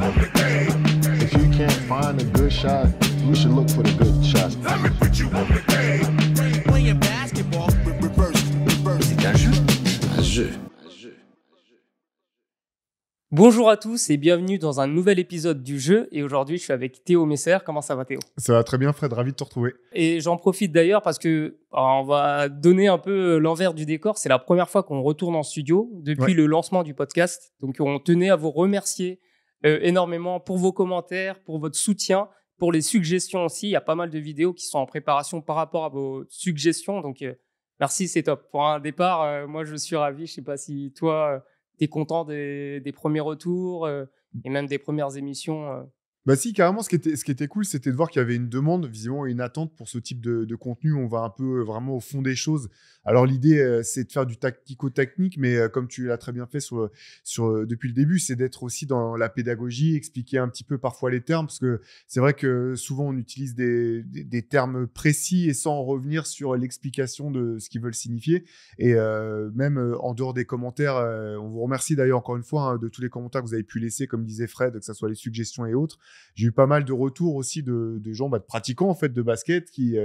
If you can't find a good shot, you should look for the good shot. C'est un jeu. Un jeu. Bonjour à tous et bienvenue dans un nouvel épisode du jeu. Et aujourd'hui, je suis avec Théo Messer. Comment ça va, Théo? Ça va très bien, Fred. Ravi de te retrouver. Et j'en profite d'ailleurs parce que on va donner un peu l'envers du décor. C'est la première fois qu'on retourne en studio depuis le lancement du podcast. Donc, on tenait à vous remercier énormément pour vos commentaires, pour votre soutien, pour les suggestions aussi. Il y a pas mal de vidéos qui sont en préparation par rapport à vos suggestions. Donc, merci, c'est top. Pour un départ, moi, je suis ravi. Je sais pas si toi... T'es content des premiers retours et même des premières émissions Bah si, carrément, ce qui était cool, c'était de voir qu'il y avait une demande, visiblement une attente pour ce type de contenu. On va un peu vraiment au fond des choses. Alors l'idée, c'est de faire du tactico-technique, mais comme tu l'as très bien fait depuis le début, c'est d'être aussi dans la pédagogie, expliquer un petit peu parfois les termes, parce que c'est vrai que souvent on utilise des termes précis et sans revenir sur l'explication de ce qu'ils veulent signifier. Et même en dehors des commentaires, on vous remercie d'ailleurs encore une fois de tous les commentaires que vous avez pu laisser, comme disait Fred, que ce soit les suggestions et autres. J'ai eu pas mal de retours aussi de gens, de pratiquants en fait de basket qui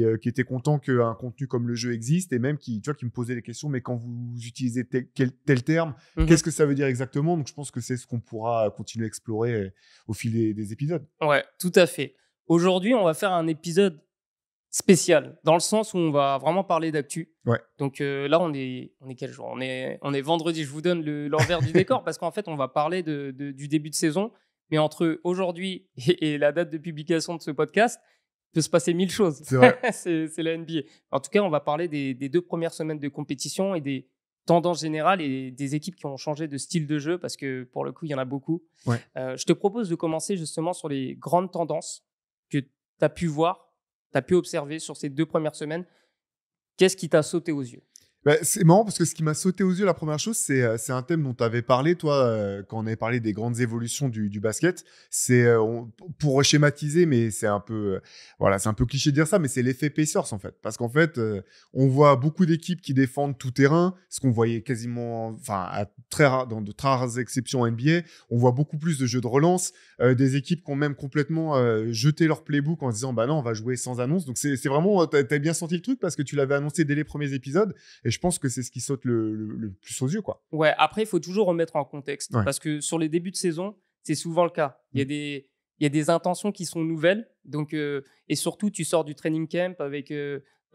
étaient contents qu'un contenu comme le jeu existe et même qui me posaient des questions. Mais quand vous utilisez tel terme, qu'est-ce que ça veut dire exactement? Donc je pense que c'est ce qu'on pourra continuer à explorer au fil des épisodes. Ouais, tout à fait. Aujourd'hui, on va faire un épisode spécial dans le sens où on va vraiment parler d'actu. Ouais. Donc là, on est quel jour? On est vendredi. Je vous donne l'envers du décor parce qu'en fait, on va parler du début de saison. Mais entre aujourd'hui et la date de publication de ce podcast, il peut se passer 1000 choses. C'est vrai. c'est la NBA. En tout cas, on va parler des 2 premières semaines de compétition et des tendances générales et des équipes qui ont changé de style de jeu parce que pour le coup, il y en a beaucoup. Ouais. Je te propose de commencer justement sur les grandes tendances que tu as pu voir, tu as pu observer sur ces 2 premières semaines. Qu'est-ce qui t'a sauté aux yeux? Bah, c'est marrant parce que ce qui m'a sauté aux yeux, la première chose, c'est un thème dont tu avais parlé, toi, quand on avait parlé des grandes évolutions du basket. C'est, pour schématiser, mais c'est un peu, c'est un peu cliché de dire ça, mais c'est l'effet Pacers, en fait. Parce qu'en fait, on voit beaucoup d'équipes qui défendent tout terrain, ce qu'on voyait quasiment, dans de très rares exceptions en NBA. On voit beaucoup plus de jeux de relance, des équipes qui ont même complètement jeté leur playbook en se disant, bah non, on va jouer sans annonce. Donc c'est vraiment, t'as bien senti le truc parce que tu l'avais annoncé dès les premiers épisodes. Et je pense que c'est ce qui saute le plus aux yeux, quoi. Ouais, après, il faut toujours remettre en contexte. Ouais. Parce que sur les débuts de saison, c'est souvent le cas. Il y a des intentions qui sont nouvelles. Donc, et surtout, tu sors du training camp avec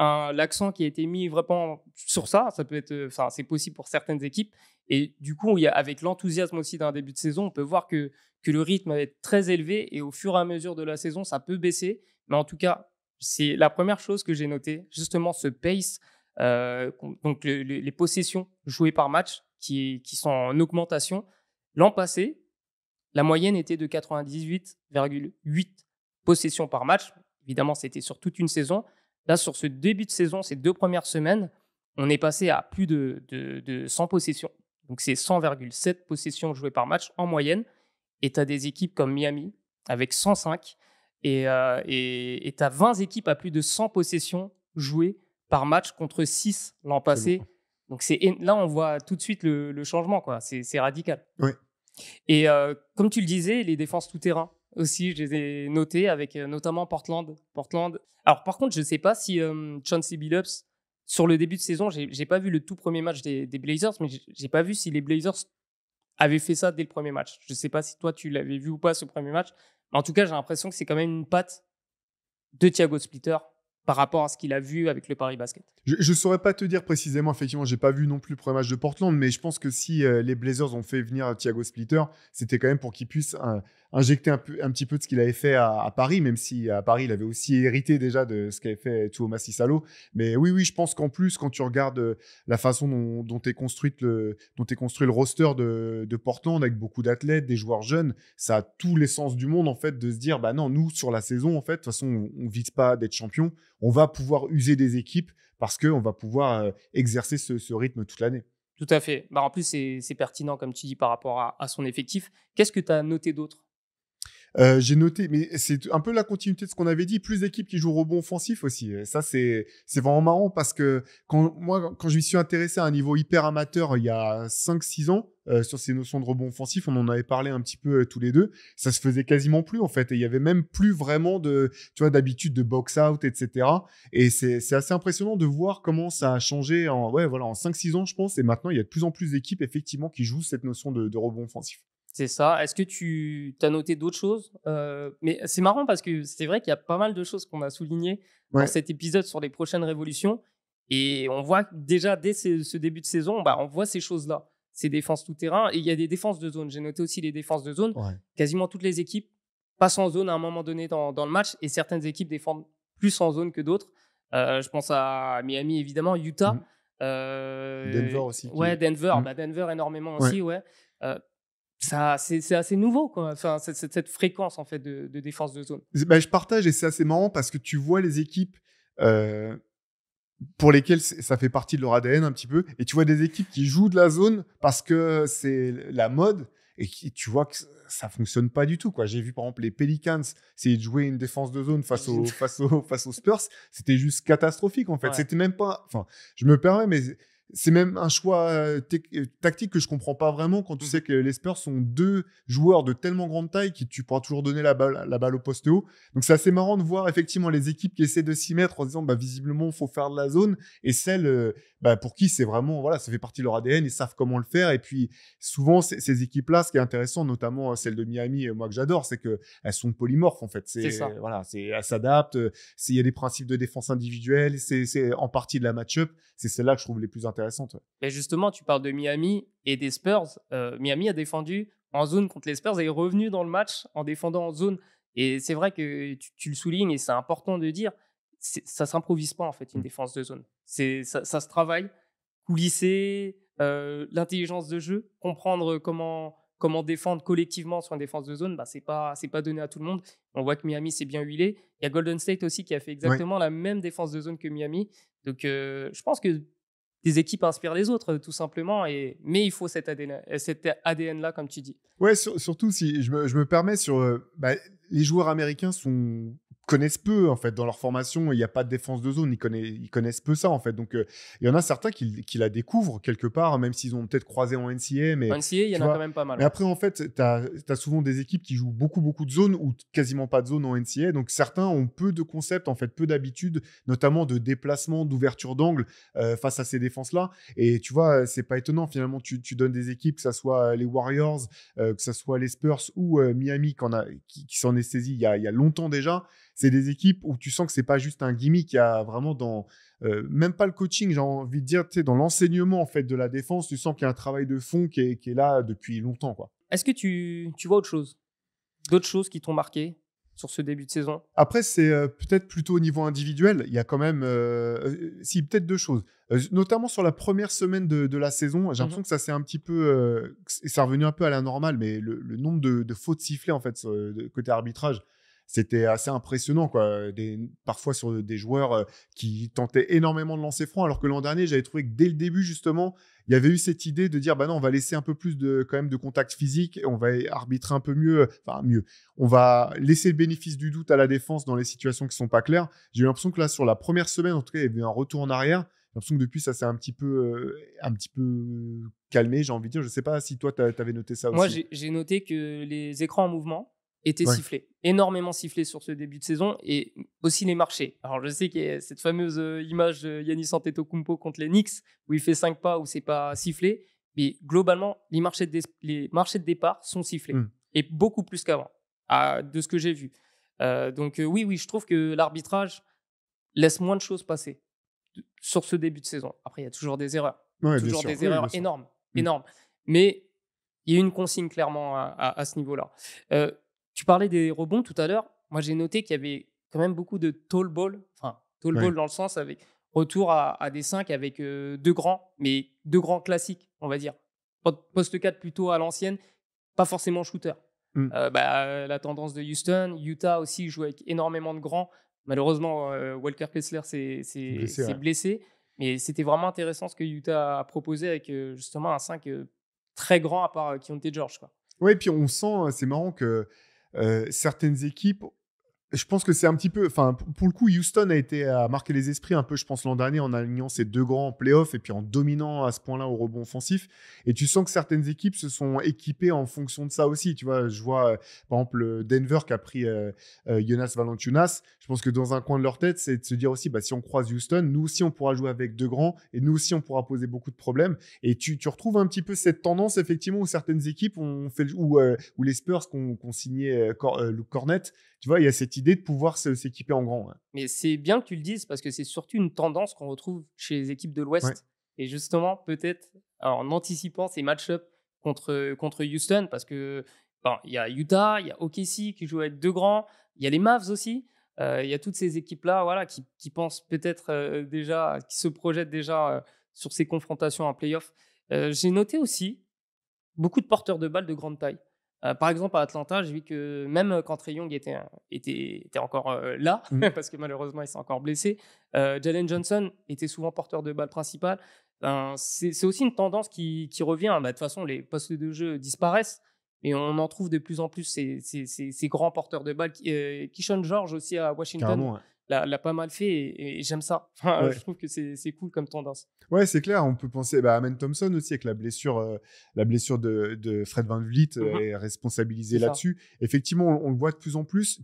l'accent qui a été mis vraiment sur ça. Ça peut être, c'est possible pour certaines équipes. Et du coup, avec l'enthousiasme aussi d'un début de saison, on peut voir que le rythme va être très élevé. Et au fur et à mesure de la saison, ça peut baisser. Mais en tout cas, c'est la première chose que j'ai notée, justement, ce pace. Donc les possessions jouées par match qui sont en augmentation. L'an passé, la moyenne était de 98,8 possessions par match. Évidemment, c'était sur toute une saison. Là, sur ce début de saison, ces 2 premières semaines, on est passé à plus de 100 possessions. Donc, c'est 100,7 possessions jouées par match en moyenne. Et tu as des équipes comme Miami avec 105. Et tu as 20 équipes à plus de 100 possessions jouées par match contre 6 l'an passé. Donc là, on voit tout de suite le changement, quoi. C'est radical. Ouais. Et comme tu le disais, les défenses tout-terrain aussi, je les ai notées avec notamment Portland. Alors par contre, je ne sais pas si Chauncey Billups, sur le début de saison, j'ai pas vu le tout premier match des Blazers, mais j'ai pas vu si les Blazers avaient fait ça dès le premier match. Je ne sais pas si toi, tu l'avais vu ou pas, ce premier match. Mais en tout cas, j'ai l'impression que c'est quand même une patte de Thiago Splitter par rapport à ce qu'il a vu avec le Paris Basket. Je saurais pas te dire précisément, effectivement, j'ai pas vu non plus le premier match de Portland, mais je pense que si les Blazers ont fait venir Thiago Splitter, c'était quand même pour qu'il puisse injecter un petit peu de ce qu'il avait fait à Paris, même si à Paris, il avait aussi hérité déjà de ce qu'avait fait Tuomas Salo. Mais oui, je pense qu'en plus, quand tu regardes la façon dont est construit le roster de Portland, avec beaucoup d'athlètes, des joueurs jeunes, ça a tous les sens du monde, en fait, de se dire, bah non, nous, sur la saison, en fait, de toute façon, on vise pas d'être champion, on va pouvoir user des équipes parce qu'on va pouvoir exercer ce rythme toute l'année. Tout à fait. En plus, c'est pertinent, comme tu dis, par rapport à son effectif. Qu'est-ce que tu as noté d'autre? J'ai noté, mais c'est un peu la continuité de ce qu'on avait dit, plus d'équipes qui jouent rebond offensif aussi. Et ça, c'est vraiment marrant parce que quand je m'y suis intéressé à un niveau hyper amateur il y a 5-6 ans, sur ces notions de rebond offensif, on en avait parlé un petit peu tous les deux, ça se faisait quasiment plus en fait. Et il y avait même plus vraiment d'habitude de box-out, etc. Et c'est assez impressionnant de voir comment ça a changé en 5-6 ans, je pense. Et maintenant, il y a de plus en plus d'équipes effectivement qui jouent cette notion de rebond offensif. C'est ça. Est-ce que tu as noté d'autres choses? Mais c'est marrant parce que c'est vrai qu'il y a pas mal de choses qu'on a soulignées dans cet épisode sur les prochaines révolutions. Et on voit déjà dès ce début de saison, on voit ces choses-là. Ces défenses tout-terrain. Et il y a des défenses de zone. J'ai noté aussi les défenses de zone. Ouais. Quasiment toutes les équipes passent en zone à un moment donné dans le match. Et certaines équipes défendent plus en zone que d'autres. Je pense à Miami, évidemment, Utah. Denver aussi. Ouais, Denver. Denver énormément aussi, ouais. C'est assez nouveau, quoi. Enfin, cette fréquence en fait de défense de zone. Je partage et c'est assez marrant parce que tu vois les équipes pour lesquelles ça fait partie de leur ADN un petit peu, et tu vois des équipes qui jouent de la zone parce que c'est la mode et tu vois que ça fonctionne pas du tout, quoi. J'ai vu par exemple les Pelicans essayer de jouer une défense de zone face aux Spurs, c'était juste catastrophique en fait. C'était même pas, enfin, je me permets, mais c'est même un choix tactique que je comprends pas vraiment quand tu sais que les Spurs sont 2 joueurs de tellement grande taille que tu pourras toujours donner la balle au poste haut. Donc c'est assez marrant de voir effectivement les équipes qui essaient de s'y mettre en disant visiblement il faut faire de la zone, et celles pour qui c'est vraiment, voilà, ça fait partie de leur ADN, ils savent comment le faire. Et puis souvent ces équipes-là, ce qui est intéressant, notamment celle de Miami, moi que j'adore, c'est que elles sont polymorphes en fait. C'est ça. Voilà, elles s'adaptent. Il y a des principes de défense individuelle, c'est en partie de la match-up. C'est celle-là que je trouve les plus intéressantes. Ouais. Et justement, tu parles de Miami et des Spurs. Miami a défendu en zone contre les Spurs et est revenu dans le match en défendant en zone. Et c'est vrai que tu le soulignes et c'est important de dire, ça ne s'improvise pas en fait une défense de zone. Ça se travaille, coulisser, l'intelligence de jeu, comprendre comment défendre collectivement sur une défense de zone, c'est pas donné à tout le monde. On voit que Miami s'est bien huilé. Il y a Golden State aussi qui a fait exactement la même défense de zone que Miami. Donc je pense que des équipes inspirent les autres, tout simplement. Mais il faut cet ADN-là, comme tu dis. Ouais, surtout si je me permets les joueurs américains connaissent peu en fait dans leur formation. Il n'y a pas de défense de zone, ils connaissent peu ça en fait. Donc il y en a certains qui la découvrent quelque part, même s'ils ont peut-être croisé en NCAA. Mais en NCAA, il y en a quand même pas mal. Mais après en fait, tu as souvent des équipes qui jouent beaucoup de zones ou quasiment pas de zone en NCAA. Donc certains ont peu de concepts en fait, peu d'habitudes, notamment de déplacement, d'ouverture d'angle face à ces défenses-là. Et tu vois, c'est pas étonnant finalement. Tu donnes des équipes, que ça soit les Warriors, que ça soit les Spurs ou Miami qui s'en est saisi il y a longtemps déjà. C'est des équipes où tu sens que c'est pas juste un gimmick, il y a vraiment dans même pas le coaching, j'ai envie de dire, dans l'enseignement en fait de la défense, tu sens qu'il y a un travail de fond qui est là depuis longtemps, quoi. Est-ce que tu vois autre chose, d'autres choses qui t'ont marqué sur ce début de saison? Après, c'est peut-être plutôt au niveau individuel. Il y a quand même, peut-être 2 choses. Notamment sur la première semaine de la saison, j'ai l'impression que ça s'est un petit peu, c'est revenu un peu à la normale, mais le nombre de fautes sifflées en fait côté arbitrage, c'était assez impressionnant, quoi. Parfois sur des joueurs qui tentaient énormément de lancer franc, alors que l'an dernier, j'avais trouvé que dès le début, justement, il y avait eu cette idée de dire, non, on va laisser un peu plus quand même de contact physique, et on va arbitrer un peu mieux. On va laisser le bénéfice du doute à la défense dans les situations qui sont pas claires. J'ai eu l'impression que là, sur la première semaine, en tout cas, il y avait un retour en arrière. J'ai l'impression que depuis, ça s'est un petit peu calmé, j'ai envie de dire. Je sais pas si toi, tu avais noté ça aussi. Moi, j'ai noté que les écrans en mouvement étaient sifflés, énormément sifflés sur ce début de saison, et aussi les marchés. Alors je sais qu'il y a cette fameuse image de Giannis Antetokounmpo contre les Knicks où il fait 5 pas où c'est pas sifflé, mais globalement les marchés de départ sont sifflés et beaucoup plus qu'avant, de ce que j'ai vu. Donc oui, je trouve que l'arbitrage laisse moins de choses passer sur ce début de saison. Après il y a toujours des erreurs, erreurs énormes, mais il y a une consigne clairement à ce niveau-là. Tu parlais des rebonds tout à l'heure. Moi, j'ai noté qu'il y avait quand même beaucoup de tall ball. Enfin, tall ball dans le sens avec retour à des 5 avec 2 grands, mais 2 grands classiques, on va dire. Poste 4 plutôt à l'ancienne, pas forcément shooter. La tendance de Houston, Utah aussi joue avec énormément de grands. Malheureusement, Walker Kessler s'est blessé. Mais c'était vraiment intéressant ce que Utah a proposé avec justement un 5 très grand à part Keyonte George, quoi. Oui, puis on sent, c'est marrant que certaines équipes, je pense que c'est un petit peu, enfin, pour le coup, Houston a marqué les esprits un peu, je pense, l'an dernier en alignant ces deux grands en playoff et puis en dominant à ce point-là au rebond offensif. Et tu sens que certaines équipes se sont équipées en fonction de ça aussi. Tu vois, je vois par exemple Denver qui a pris Jonas Valanciunas. Je pense que dans un coin de leur tête, c'est de se dire aussi, bah, si on croise Houston, nous aussi on pourra jouer avec deux grands et nous aussi on pourra poser beaucoup de problèmes. Et tu retrouves un petit peu cette tendance effectivement où certaines équipes ont fait, où les Spurs qui ont signé Luke Cornett. Tu vois, il y a cette idée de pouvoir s'équiper en grand. Ouais. Mais c'est bien que tu le dises parce que c'est surtout une tendance qu'on retrouve chez les équipes de l'Ouest. Ouais. Et justement, peut-être en anticipant ces match-ups contre Houston, parce que il y a Utah, il y a OKC qui joue avec deux grands, il y a les Mavs aussi. Il y a toutes ces équipes-là voilà, qui pensent peut-être déjà, qui se projettent déjà sur ces confrontations en playoff. J'ai noté aussi beaucoup de porteurs de balles de grande taille. Par exemple, à Atlanta, j'ai vu que même quand Trae Young était encore là, parce que malheureusement, il s'est encore blessé, Jalen Johnson était souvent porteur de balle principal. C'est aussi une tendance qui revient. De toute façon, les postes de jeu disparaissent, et on en trouve de plus en plus ces grands porteurs de balle. Keyshawn George aussi à Washington Carrément, ouais. l'a pas mal fait, et j'aime ça. Enfin, Ouais. je trouve que c'est cool comme tendance. Ouais, c'est clair. On peut penser à Amen Thompson aussi avec la blessure de Fred VanVleet est responsabilisé C'est ça. là-dessus. Effectivement, on le voit de plus en plus.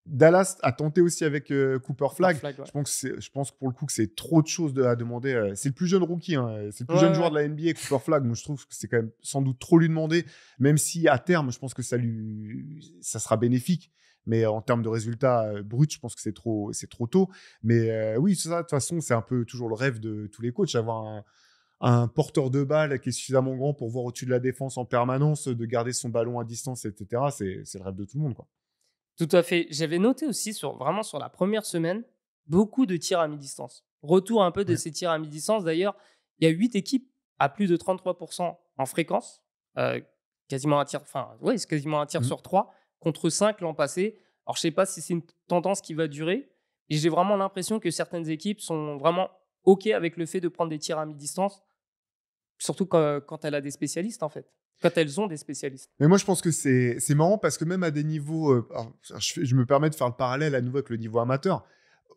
Dallas a tenté aussi avec Cooper Flag. Ouais. Je pense que pour le coup que c'est trop de choses à demander. C'est le plus jeune rookie, hein. C'est le plus jeune joueur de la NBA, Cooper Flag. Moi, je trouve que c'est quand même sans doute trop lui demander, même si à terme, je pense que ça sera bénéfique. Mais en termes de résultats bruts, je pense que c'est trop tôt. Mais oui, ça, de toute façon, c'est un peu toujours le rêve de tous les coachs, avoir un porteur de balle qui est suffisamment grand pour voir au-dessus de la défense en permanence, de garder son ballon à distance, etc. C'est le rêve de tout le monde, quoi. Tout à fait. J'avais noté aussi vraiment sur la première semaine, beaucoup de tirs à mi-distance. Retour un peu de Ouais. ces tirs à mi-distance. D'ailleurs, il y a 8 équipes à plus de 33% en fréquence. Quasiment un tir, c'est quasiment un tir sur 3 contre 5 l'an passé. Alors, je ne sais pas si c'est une tendance qui va durer. Et j'ai vraiment l'impression que certaines équipes sont vraiment OK avec le fait de prendre des tirs à mi-distance, surtout quand elle a des spécialistes, en fait. Quand elles ont des spécialistes. Mais moi, je pense que c'est marrant parce que même à des niveaux, alors, je me permets de faire le parallèle à nouveau avec le niveau amateur.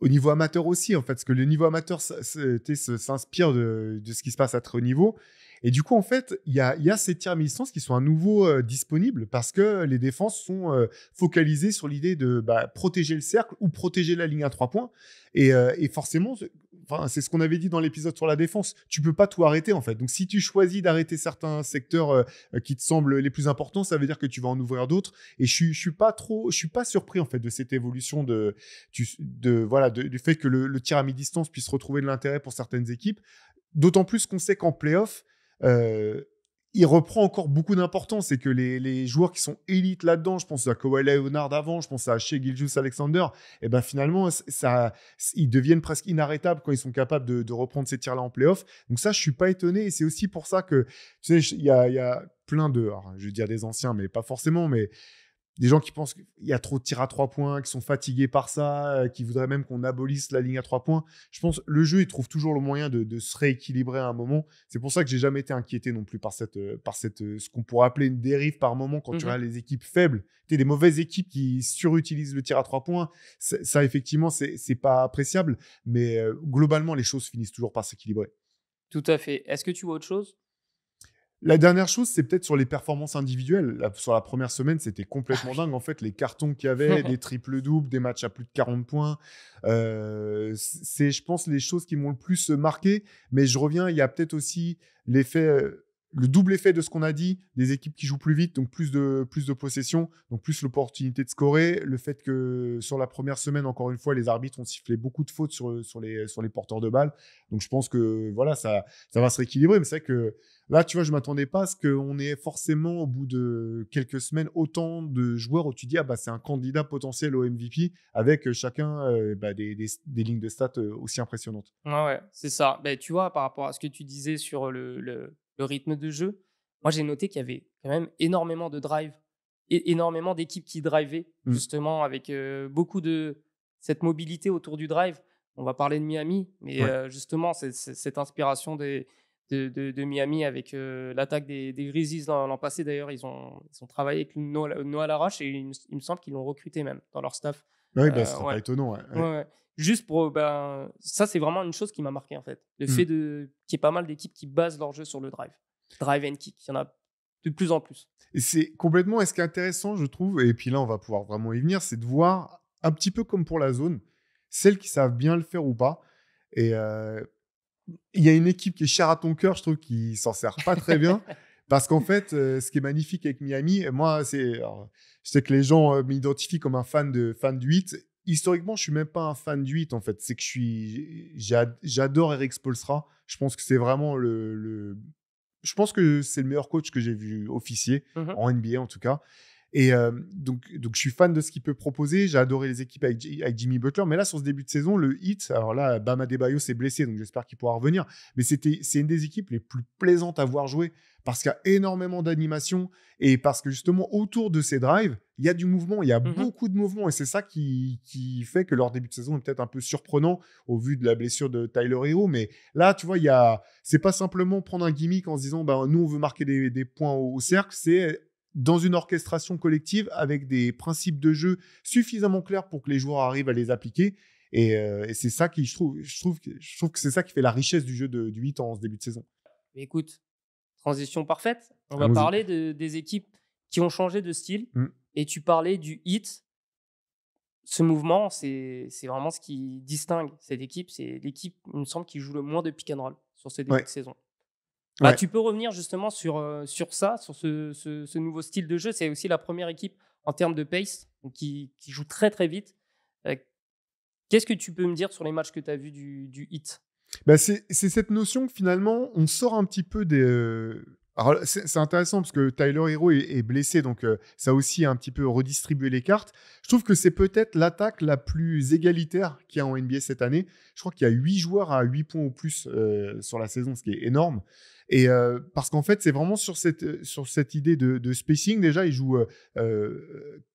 Au niveau amateur aussi, en fait, parce que le niveau amateur s'inspire de ce qui se passe à très haut niveau. Et du coup, en fait, il y a ces tirs à mi-distance qui sont à nouveau disponibles parce que les défenses sont focalisées sur l'idée de protéger le cercle ou protéger la ligne à 3 points. Et forcément, c'est ce qu'on avait dit dans l'épisode sur la défense. Tu peux pas tout arrêter, en fait. Donc, si tu choisis d'arrêter certains secteurs qui te semblent les plus importants, ça veut dire que tu vas en ouvrir d'autres. Et je suis pas surpris, en fait, de cette évolution du fait que le tir à mi-distance puisse retrouver de l'intérêt pour certaines équipes. D'autant plus qu'on sait qu'en play-off, il reprend encore beaucoup d'importance et que les joueurs qui sont élites là-dedans, je pense à Kawhi Leonard avant, je pense à Shai Gilgeous-Alexander, et ben finalement, ils deviennent presque inarrêtables quand ils sont capables de reprendre ces tirs-là en play-off. Donc ça, je suis pas étonné et c'est aussi pour ça que, tu sais, il y a plein de, alors, je veux dire des anciens, mais pas forcément, mais des gens qui pensent qu'il y a trop de tirs à 3 points, qui sont fatigués par ça, qui voudraient même qu'on abolisse la ligne à 3 points. Je pense que le jeu, il trouve toujours le moyen de se rééquilibrer à un moment. C'est pour ça que j'ai jamais été inquiété non plus par ce qu'on pourrait appeler une dérive par moment quand tu regardes les équipes faibles. Tu sais, des mauvaises équipes qui surutilisent le tir à 3 points. Ça, effectivement, c'est pas appréciable. Mais globalement, les choses finissent toujours par s'équilibrer. Tout à fait. Est-ce que tu vois autre chose? La dernière chose, c'est peut-être sur les performances individuelles. Sur la première semaine, c'était complètement dingue. En fait, les cartons qu'il y avait, des triples-doubles, des matchs à plus de 40 points. C'est, je pense, les choses qui m'ont le plus marqué. Mais je reviens, il y a peut-être aussi le double effet de ce qu'on a dit, des équipes qui jouent plus vite, donc plus de possession, donc plus l'opportunité de scorer. Le fait que sur la première semaine, encore une fois, les arbitres ont sifflé beaucoup de fautes sur les porteurs de balles. Donc je pense que voilà, ça va se rééquilibrer. Mais c'est vrai que là, tu vois, je ne m'attendais pas à ce qu'on ait forcément, au bout de quelques semaines, autant de joueurs où tu dis, c'est un candidat potentiel au MVP, avec chacun des lignes de stats aussi impressionnantes. Ouais, c'est ça. Tu vois, par rapport à ce que tu disais sur le rythme de jeu, moi, j'ai noté qu'il y avait quand même énormément de drive et énormément d'équipes qui drivaient, justement, avec beaucoup de cette mobilité autour du drive. On va parler de Miami, mais justement, cette inspiration de Miami avec l'attaque des Grizzlies l'an passé. D'ailleurs, ils ont travaillé avec Noah Larache et il me semble qu'ils l'ont recruté même dans leur staff. Oui, ce serait ouais. pas étonnant. Ouais. Ouais. Juste pour. Ça, c'est vraiment une chose qui m'a marqué en fait. Le fait qu'il y ait pas mal d'équipes qui basent leur jeu sur le drive. Drive and kick. Il y en a de plus en plus. Et c'est complètement. Et ce qui est intéressant, je trouve, et puis là, on va pouvoir vraiment y venir, c'est de voir, un petit peu comme pour la zone, celles qui savent bien le faire ou pas. Et il y a une équipe qui est chère à ton cœur, je trouve, qui s'en sert pas très bien. Parce qu'en fait, ce qui est magnifique avec Miami, moi, je sais que les gens m'identifient comme un fan du 8. Historiquement, je suis même pas un fan du 8, en fait. C'est que j'adore Eric Spoelstra. Je pense que c'est vraiment je pense que c'est le meilleur coach que j'ai vu officier, en NBA en tout cas. Et donc, je suis fan de ce qu'il peut proposer. J'ai adoré les équipes avec Jimmy Butler. Mais là, sur ce début de saison, le Heat, alors là, Bam Adebayo s'est blessé, donc j'espère qu'il pourra revenir. Mais c'est une des équipes les plus plaisantes à voir jouer parce qu'il y a énormément d'animation et parce que justement, autour de ces drives, il y a du mouvement, il y a beaucoup de mouvement. Et c'est ça qui fait que leur début de saison est peut-être un peu surprenant au vu de la blessure de Tyler Hero. Mais là, tu vois, c'est pas simplement prendre un gimmick en se disant, nous, on veut marquer des points au cercle. C'est dans une orchestration collective avec des principes de jeu suffisamment clairs pour que les joueurs arrivent à les appliquer. Et c'est ça je trouve que c'est ça qui fait la richesse du jeu du 8 en ce début de saison. Mais écoute, transition parfaite. On va parler des équipes qui ont changé de style. Et tu parlais du Heat. Ce mouvement, c'est vraiment ce qui distingue cette équipe. C'est l'équipe, il me semble, qui joue le moins de pick and roll sur ce début de saison. Tu peux revenir justement sur ça, sur ce nouveau style de jeu. C'est aussi la première équipe en termes de pace qui joue très très vite. Qu'est-ce que tu peux me dire sur les matchs que tu as vus du Heat ? C'est cette notion que finalement, on sort un petit peu des... Alors, c'est intéressant parce que Tyler Hero est blessé, donc ça a aussi un petit peu redistribué les cartes. Je trouve que c'est peut-être l'attaque la plus égalitaire qu'il y a en NBA cette année. Je crois qu'il y a 8 joueurs à 8 points ou plus sur la saison, ce qui est énorme. Et parce qu'en fait, c'est vraiment sur cette idée de spacing. Déjà, ils jouent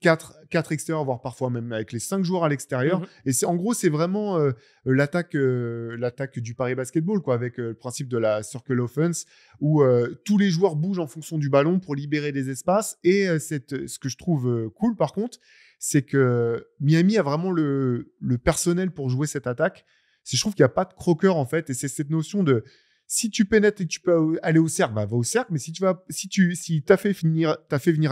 4 extérieurs, voire parfois même avec les 5 joueurs à l'extérieur. Et en gros, c'est vraiment l'attaque du Paris Basketball, quoi, avec le principe de la circle offense, où tous les joueurs bougent en fonction du ballon pour libérer des espaces. Et ce que je trouve cool, par contre, c'est que Miami a vraiment le personnel pour jouer cette attaque. Je trouve qu'il n'y a pas de croqueur, en fait. Et c'est cette notion de... Si tu pénètres et que tu peux aller au cercle, va au cercle. Mais si t'as fait venir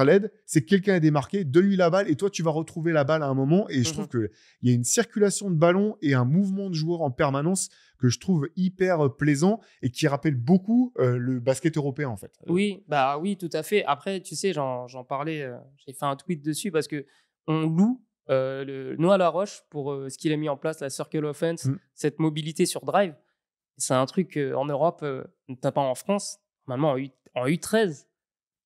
à l'aide, c'est que quelqu'un est démarqué, donne-lui la balle et toi, tu vas retrouver la balle à un moment. Et je trouve qu'il y a une circulation de ballon et un mouvement de joueurs en permanence que je trouve hyper plaisant et qui rappelle beaucoup le basket européen, en fait. Oui, tout à fait. Après, tu sais, j'en parlais, j'ai fait un tweet dessus parce que on loue le Noah Laroche pour ce qu'il a mis en place, la circle offense, cette mobilité sur drive. C'est un truc en Europe, notamment en France, normalement en U13,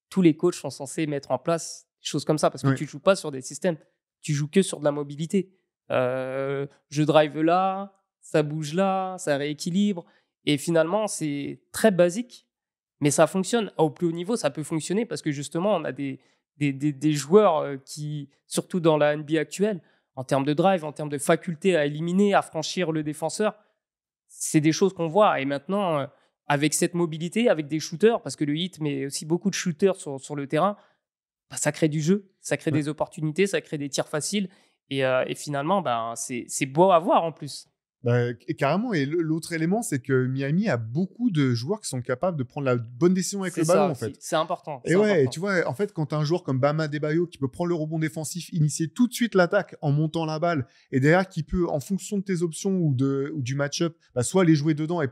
tous les coachs sont censés mettre en place des choses comme ça parce que tu ne joues pas sur des systèmes, tu joues que sur de la mobilité. Je drive là, ça bouge là, ça rééquilibre. Et finalement, c'est très basique, mais ça fonctionne. Au plus haut niveau, ça peut fonctionner parce que justement, on a des joueurs qui, surtout dans la NBA actuelle, en termes de drive, en termes de faculté à éliminer, à franchir le défenseur, c'est des choses qu'on voit. Et maintenant, avec cette mobilité, avec des shooters, parce que le Heat met aussi beaucoup de shooters sur le terrain, ça crée du jeu, ça crée des opportunités, ça crée des tirs faciles. Et finalement, c'est beau à voir en plus. Carrément. Et l'autre élément, c'est que Miami a beaucoup de joueurs qui sont capables de prendre la bonne décision avec le ballon, en fait. C'est important. Et tu vois, en fait, quand tu as un joueur comme Bam Adebayo qui peut prendre le rebond défensif, initier tout de suite l'attaque en montant la balle, et derrière qui peut, en fonction de tes options ou du match-up, soit les jouer dedans et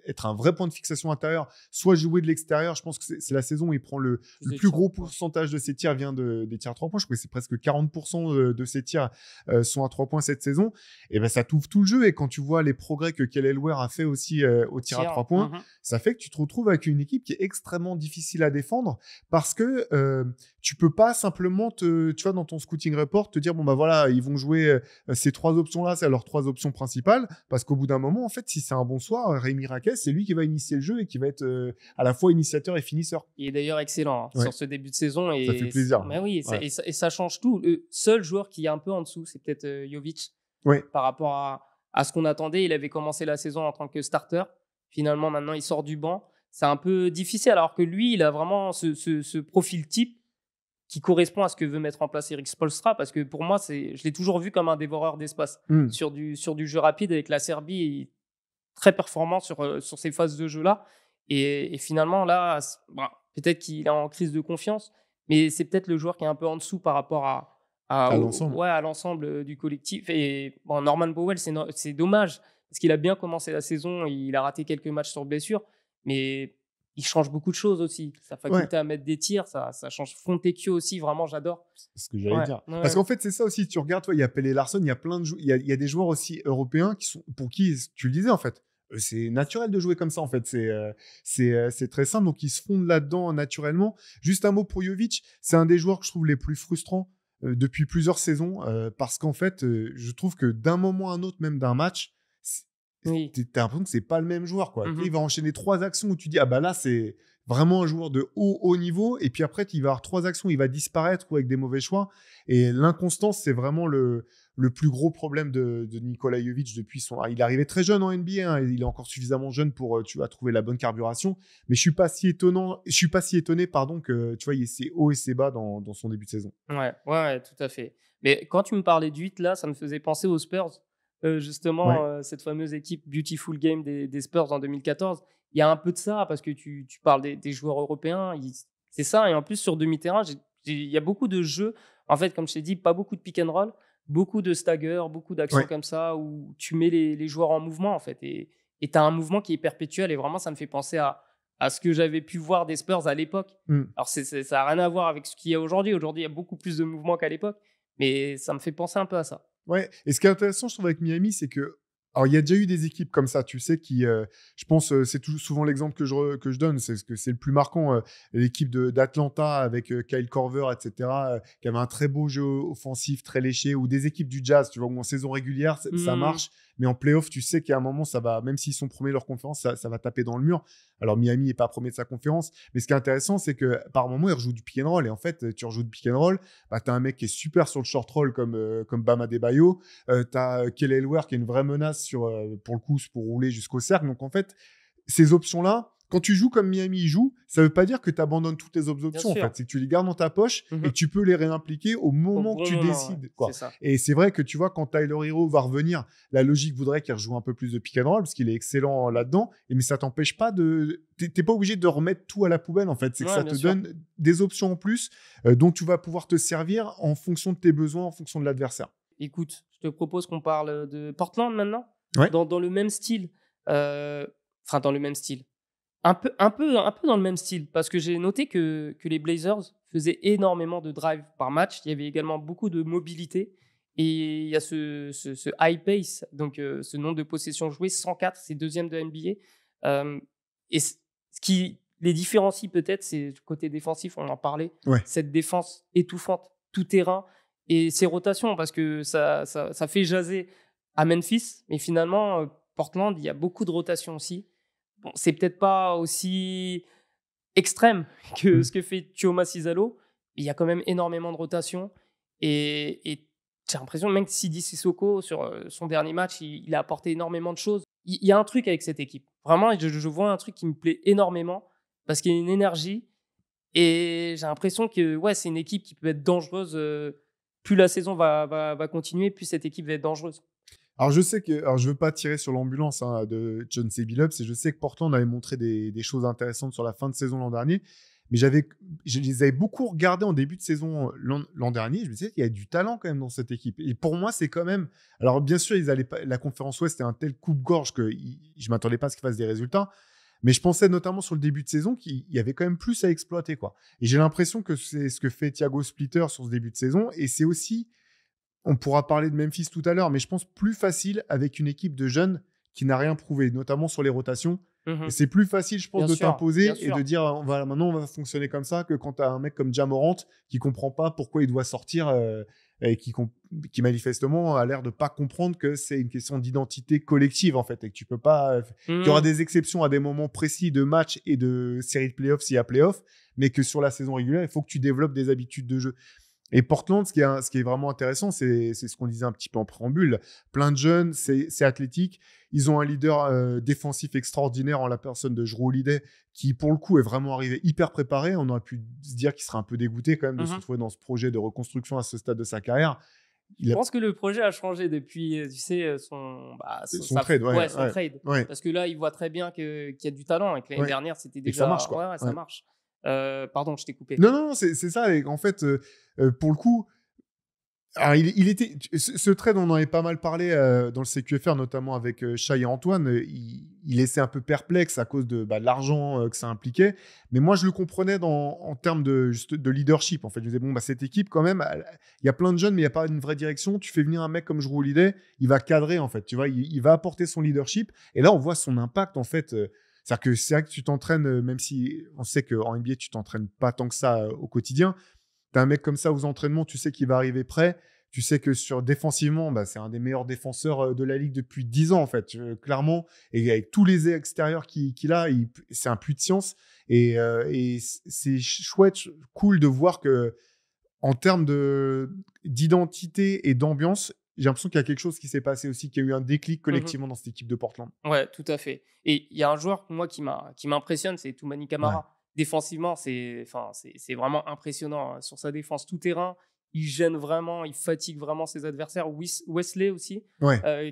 être un vrai point de fixation intérieur, soit jouer de l'extérieur. Je pense que c'est la saison où il prend le plus gros pourcentage de ses tirs vient des tirs à 3 points. Je crois que c'est presque 40% de ses tirs sont à 3 points cette saison. Et ça t'ouvre tout le jeu. Et quand tu vois les progrès que Kelly Ware a fait aussi au tir à 3 points, ça fait que tu te retrouves avec une équipe qui est extrêmement difficile à défendre parce que tu peux pas simplement tu vois, dans ton scouting report, te dire voilà, ils vont jouer ces 3 options-là, c'est leurs 3 options principales, parce qu'au bout d'un moment, en fait, si c'est un bon soir, Rémi Raquez, c'est lui qui va initier le jeu et qui va être à la fois initiateur et finisseur. Il est d'ailleurs excellent sur ce début de saison. Et ça fait plaisir. Mais oui, et ça change tout. Le seul joueur qui est un peu en dessous, c'est peut-être Jovic. Par rapport à ce qu'on attendait. Il avait commencé la saison en tant que starter. Finalement, maintenant, il sort du banc. C'est un peu difficile, alors que lui, il a vraiment ce profil type qui correspond à ce que veut mettre en place Eric Spoelstra, parce que pour moi, je l'ai toujours vu comme un dévoreur d'espace sur du jeu rapide avec la Serbie. Il est très performant sur ces phases de jeu-là. Et finalement, là, peut-être qu'il est en crise de confiance, mais c'est peut-être le joueur qui est un peu en dessous par rapport à l'ensemble du collectif. Et Norman Powell, c'est dommage, parce qu'il a bien commencé la saison, il a raté quelques matchs sur blessure, mais il change beaucoup de choses aussi. Sa faculté à mettre des tirs, ça change. Fontecchio aussi, vraiment, j'adore. C'est ce que j'allais dire. Parce qu'en fait, c'est ça aussi. Tu regardes, il y a Pelle Larsson, il y a plein de il y a des joueurs aussi européens pour qui, tu le disais en fait, c'est naturel de jouer comme ça en fait. C'est très simple. Donc, ils se fondent là-dedans naturellement. Juste un mot pour Jovic. C'est un des joueurs que je trouve les plus frustrants depuis plusieurs saisons parce qu'en fait, je trouve que d'un moment à un autre, même d'un match, t'as l'impression que c'est pas le même joueur, quoi. Il va enchaîner 3 actions où tu dis ah bah là c'est vraiment un joueur de haut niveau, et puis après il va avoir 3 actions, il va disparaître ou avec des mauvais choix, et l'inconstance c'est vraiment le plus gros problème de Nikola Jovic depuis il est arrivé très jeune en NBA, hein, il est encore suffisamment jeune pour trouver la bonne carburation, mais je suis pas si étonné que tu vois il y ait ses hauts et ses bas dans son début de saison. Ouais, tout à fait. Mais quand tu me parlais du 8 là, ça me faisait penser aux Spurs. Justement, cette fameuse équipe Beautiful Game des Spurs en 2014, il y a un peu de ça, parce que tu parles des joueurs européens, c'est ça. Et en plus, sur demi-terrain, il y a beaucoup de jeux, en fait, comme je t'ai dit, pas beaucoup de pick and roll, beaucoup de stagger, beaucoup d'actions comme ça, où tu mets les joueurs en mouvement, en fait, et tu as un mouvement qui est perpétuel, et vraiment, ça me fait penser à ce que j'avais pu voir des Spurs à l'époque. Alors, ça n'a rien à voir avec ce qu'il y a aujourd'hui. Aujourd'hui, il y a beaucoup plus de mouvement qu'à l'époque, mais ça me fait penser un peu à ça. Ouais, et ce qui est intéressant, je trouve, avec Miami, c'est que, alors il y a déjà eu des équipes comme ça, tu sais, qui, je pense, c'est souvent l'exemple que je donne, c'est que c'est le plus marquant, l'équipe d'Atlanta avec Kyle Korver, etc., qui avait un très beau jeu offensif, très léché, ou des équipes du Jazz, tu vois, où en saison régulière, ça marche, mais en playoff, tu sais qu'à un moment, ça va, même s'ils sont premiers de leur conférence, ça va taper dans le mur. Alors Miami n'est pas premier de sa conférence, mais ce qui est intéressant, c'est que par moment, ils rejouent du pick and roll, et en fait, tu rejoues du pick and roll, bah, tu as un mec qui est super sur le short roll comme Bam Adebayo, tu as Kelly Elwer qui est une vraie menace pour le coup, pour rouler jusqu'au cercle. Donc en fait, ces options-là, quand tu joues comme Miami joue, ça ne veut pas dire que tu abandonnes toutes tes autres options. En fait, c'est que tu les gardes dans ta poche et que tu peux les réimpliquer au moment que tu décides. Quoi. Et c'est vrai que tu vois, quand Tyler Hero va revenir, la logique voudrait qu'il rejoue un peu plus de pick and roll parce qu'il est excellent là-dedans. Mais ça t'empêche pas t'es pas obligé de remettre tout à la poubelle. En fait, c'est que ça te donne des options en plus dont tu vas pouvoir te servir en fonction de tes besoins, en fonction de l'adversaire. Écoute, je te propose qu'on parle de Portland maintenant, dans le même style. Enfin, dans le même style. Un peu dans le même style, parce que j'ai noté que les Blazers faisaient énormément de drives par match. Il y avait également beaucoup de mobilité, et il y a ce high pace, donc ce nombre de possessions jouées, 104, c'est deuxième de NBA. Et ce qui les différencie peut-être, c'est le côté défensif, on en parlait, cette défense étouffante, tout terrain, et ces rotations, parce que ça fait jaser à Memphis, mais finalement, Portland, il y a beaucoup de rotations aussi. Bon, c'est peut-être pas aussi extrême que ce que fait Chioma Cizalo, mais il y a quand même énormément de rotations, et j'ai l'impression même que Sidi Sissoko, sur son dernier match, il a apporté énormément de choses. Il y a un truc avec cette équipe. Vraiment, je vois un truc qui me plaît énormément, parce qu'il y a une énergie, et j'ai l'impression que c'est une équipe qui peut être dangereuse. Plus la saison va continuer, plus cette équipe va être dangereuse. Alors, je sais que, je veux pas tirer sur l'ambulance de John C. Billups, et je sais que Portland avait montré des choses intéressantes sur la fin de saison l'an dernier, mais je les avais beaucoup regardés en début de saison l'an dernier. Je me disais qu'il y a du talent quand même dans cette équipe. Et pour moi, c'est quand même. Alors, bien sûr, la conférence Ouest était un tel coupe-gorge que je m'attendais pas à ce qu'ils fassent des résultats. Mais je pensais notamment sur le début de saison qu'il y avait quand même plus à exploiter, quoi. Et j'ai l'impression que c'est ce que fait Thiago Splitter sur ce début de saison. Et c'est aussi. On pourra parler de Memphis tout à l'heure, mais je pense plus facile avec une équipe de jeunes qui n'a rien prouvé, notamment sur les rotations. Et c'est plus facile, je pense, de t'imposer et de dire maintenant on va fonctionner comme ça, que quand tu as un mec comme Ja Morant qui comprend pas pourquoi il doit sortir et qui manifestement a l'air de pas comprendre que c'est une question d'identité collective en fait, et que tu peux pas. Il y aura des exceptions à des moments précis de match et de série de playoffs s'il y a playoffs, mais que sur la saison régulière, il faut que tu développes des habitudes de jeu. Et Portland, ce qui est vraiment intéressant, c'est ce qu'on disait un petit peu en préambule. Plein de jeunes, c'est athlétique. Ils ont un leader défensif extraordinaire en la personne de Jrue Holiday, qui pour le coup est vraiment arrivé hyper préparé. On aurait pu se dire qu'il serait un peu dégoûté quand même de se retrouver dans ce projet de reconstruction à ce stade de sa carrière. Je pense que le projet a changé depuis, tu sais, son trade. son trade. Ouais. Parce que là, il voit très bien qu'il y a du talent et que l'année dernière, c'était déjà. Et que ça marche, quoi. Ouais, ça marche. Pardon, je t'ai coupé. Non, c'est ça. Et en fait, pour le coup, alors il était ce trade, on en avait pas mal parlé dans le CQFR, notamment avec Shai et Antoine. Il laissait un peu perplexe à cause de l'argent que ça impliquait. Mais moi, je le comprenais en termes de leadership. En fait, je disais cette équipe, quand même, il y a plein de jeunes, mais il n'y a pas une vraie direction. Tu fais venir un mec comme Jrue Holiday, il va cadrer, en fait. Tu vois, il va apporter son leadership. Et là, on voit son impact, en fait. C'est-à-dire que c'est vrai que tu t'entraînes, même si on sait qu'en NBA, tu t'entraînes pas tant que ça au quotidien. T'as un mec comme ça aux entraînements, tu sais qu'il va arriver prêt. Tu sais que défensivement, c'est un des meilleurs défenseurs de la ligue depuis 10 ans, en fait, clairement. Et avec tous les extérieurs qu'il a, c'est un puits de science. Et c'est chouette, cool de voir que, en termes d'identité et d'ambiance, j'ai l'impression qu'il y a quelque chose qui s'est passé aussi, qu'il y a eu un déclic collectivement dans cette équipe de Portland. Ouais, tout à fait. Et il y a un joueur, moi, qui m'impressionne, c'est Toumani Camara. Ouais. Défensivement, c'est vraiment impressionnant. Sur sa défense tout-terrain, il gêne vraiment, il fatigue vraiment ses adversaires. Wesley aussi,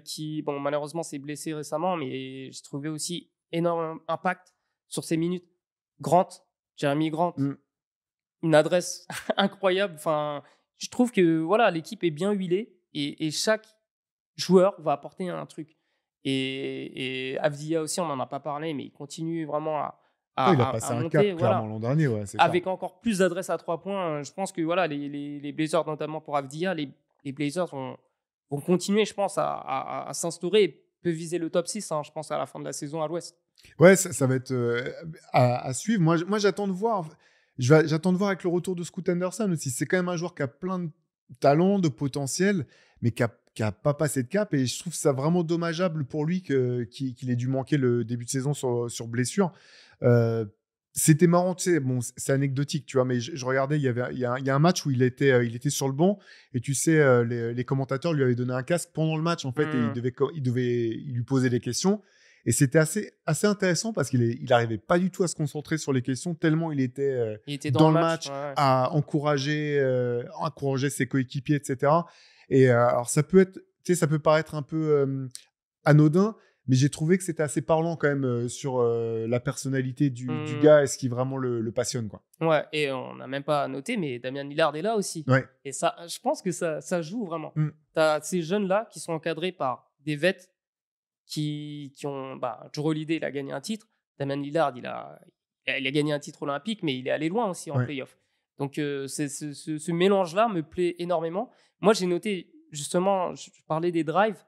qui, malheureusement, s'est blessé récemment, mais j'ai trouvé aussi énorme impact sur ses minutes. Jeremy Grant, une adresse incroyable. Enfin, je trouve que voilà, l'équipe est bien huilée et chaque joueur va apporter un truc. Et Avdija aussi, on n'en a pas parlé, mais il continue vraiment il a passé un monter, cap clairement l'an dernier. Avec encore plus d'adresse à 3 points. Je pense que voilà, les Blazers, notamment pour Avdija, les Blazers vont continuer, je pense, à s'instaurer et peuvent viser le top 6, je pense, à la fin de la saison à l'Ouest. Ouais, ça va être à suivre. Moi, j'attends de voir. J'attends de voir avec le retour de Scoot Henderson aussi. C'est quand même un joueur qui a plein de talent, de potentiel, mais qui a pas passé de cap. Et je trouve ça vraiment dommageable pour lui qu'il ait dû manquer le début de saison sur blessure. C'était marrant, tu sais, c'est anecdotique, tu vois, mais je regardais, il y a un match où il était sur le banc et tu sais, les commentateurs lui avaient donné un casque pendant le match, en fait, et il lui posait des questions. Et c'était assez intéressant parce qu'il n'arrivait pas du tout à se concentrer sur les questions, tellement il était dans le match à encourager ses coéquipiers, etc. Et alors, ça peut paraître un peu anodin, mais j'ai trouvé que c'était assez parlant quand même sur la personnalité du gars et ce qui vraiment le passionne, quoi. Ouais, et on n'a même pas noté, mais Damian Lillard est là aussi. Ouais. Et ça, je pense que ça joue vraiment. Tu as ces jeunes-là qui sont encadrés par des vets qui ont... Jrue Holiday, il a gagné un titre. Damian Lillard, il a gagné un titre olympique, mais il est allé loin aussi en play-off. Donc, ce mélange-là me plaît énormément. Moi, j'ai noté, justement, je parlais des drives.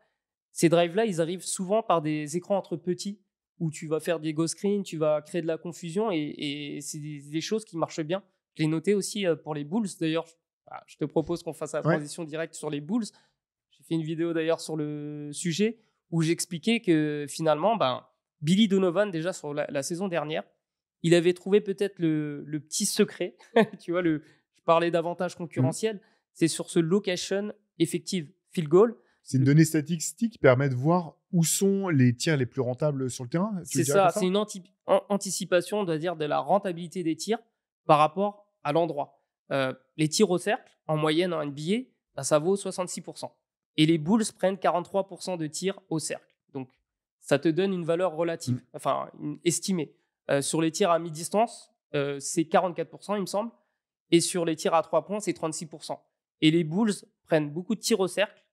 Ces drives-là, ils arrivent souvent par des écrans entre petits où tu vas faire des ghost screens, tu vas créer de la confusion et c'est des choses qui marchent bien. Je l'ai noté aussi pour les Bulls. D'ailleurs, je te propose qu'on fasse la transition directe sur les Bulls. J'ai fait une vidéo d'ailleurs sur le sujet où j'expliquais que finalement, Billy Donovan, déjà sur la saison dernière, il avait trouvé peut-être le petit secret. Tu vois, je parlais d'avantage concurrentiel. C'est sur ce location effective field goal. C'est une donnée statistique qui permet de voir où sont les tirs les plus rentables sur le terrain. C'est ça, c'est une anticipation, on doit dire, de la rentabilité des tirs par rapport à l'endroit. Les tirs au cercle, en moyenne en NBA, ça vaut 66%. Et les Bulls prennent 43% de tirs au cercle. Donc, ça te donne une valeur relative, estimée. Sur les tirs à mi-distance, c'est 44%, il me semble. Et sur les tirs à 3 points, c'est 36%. Et les Bulls prennent beaucoup de tirs au cercle,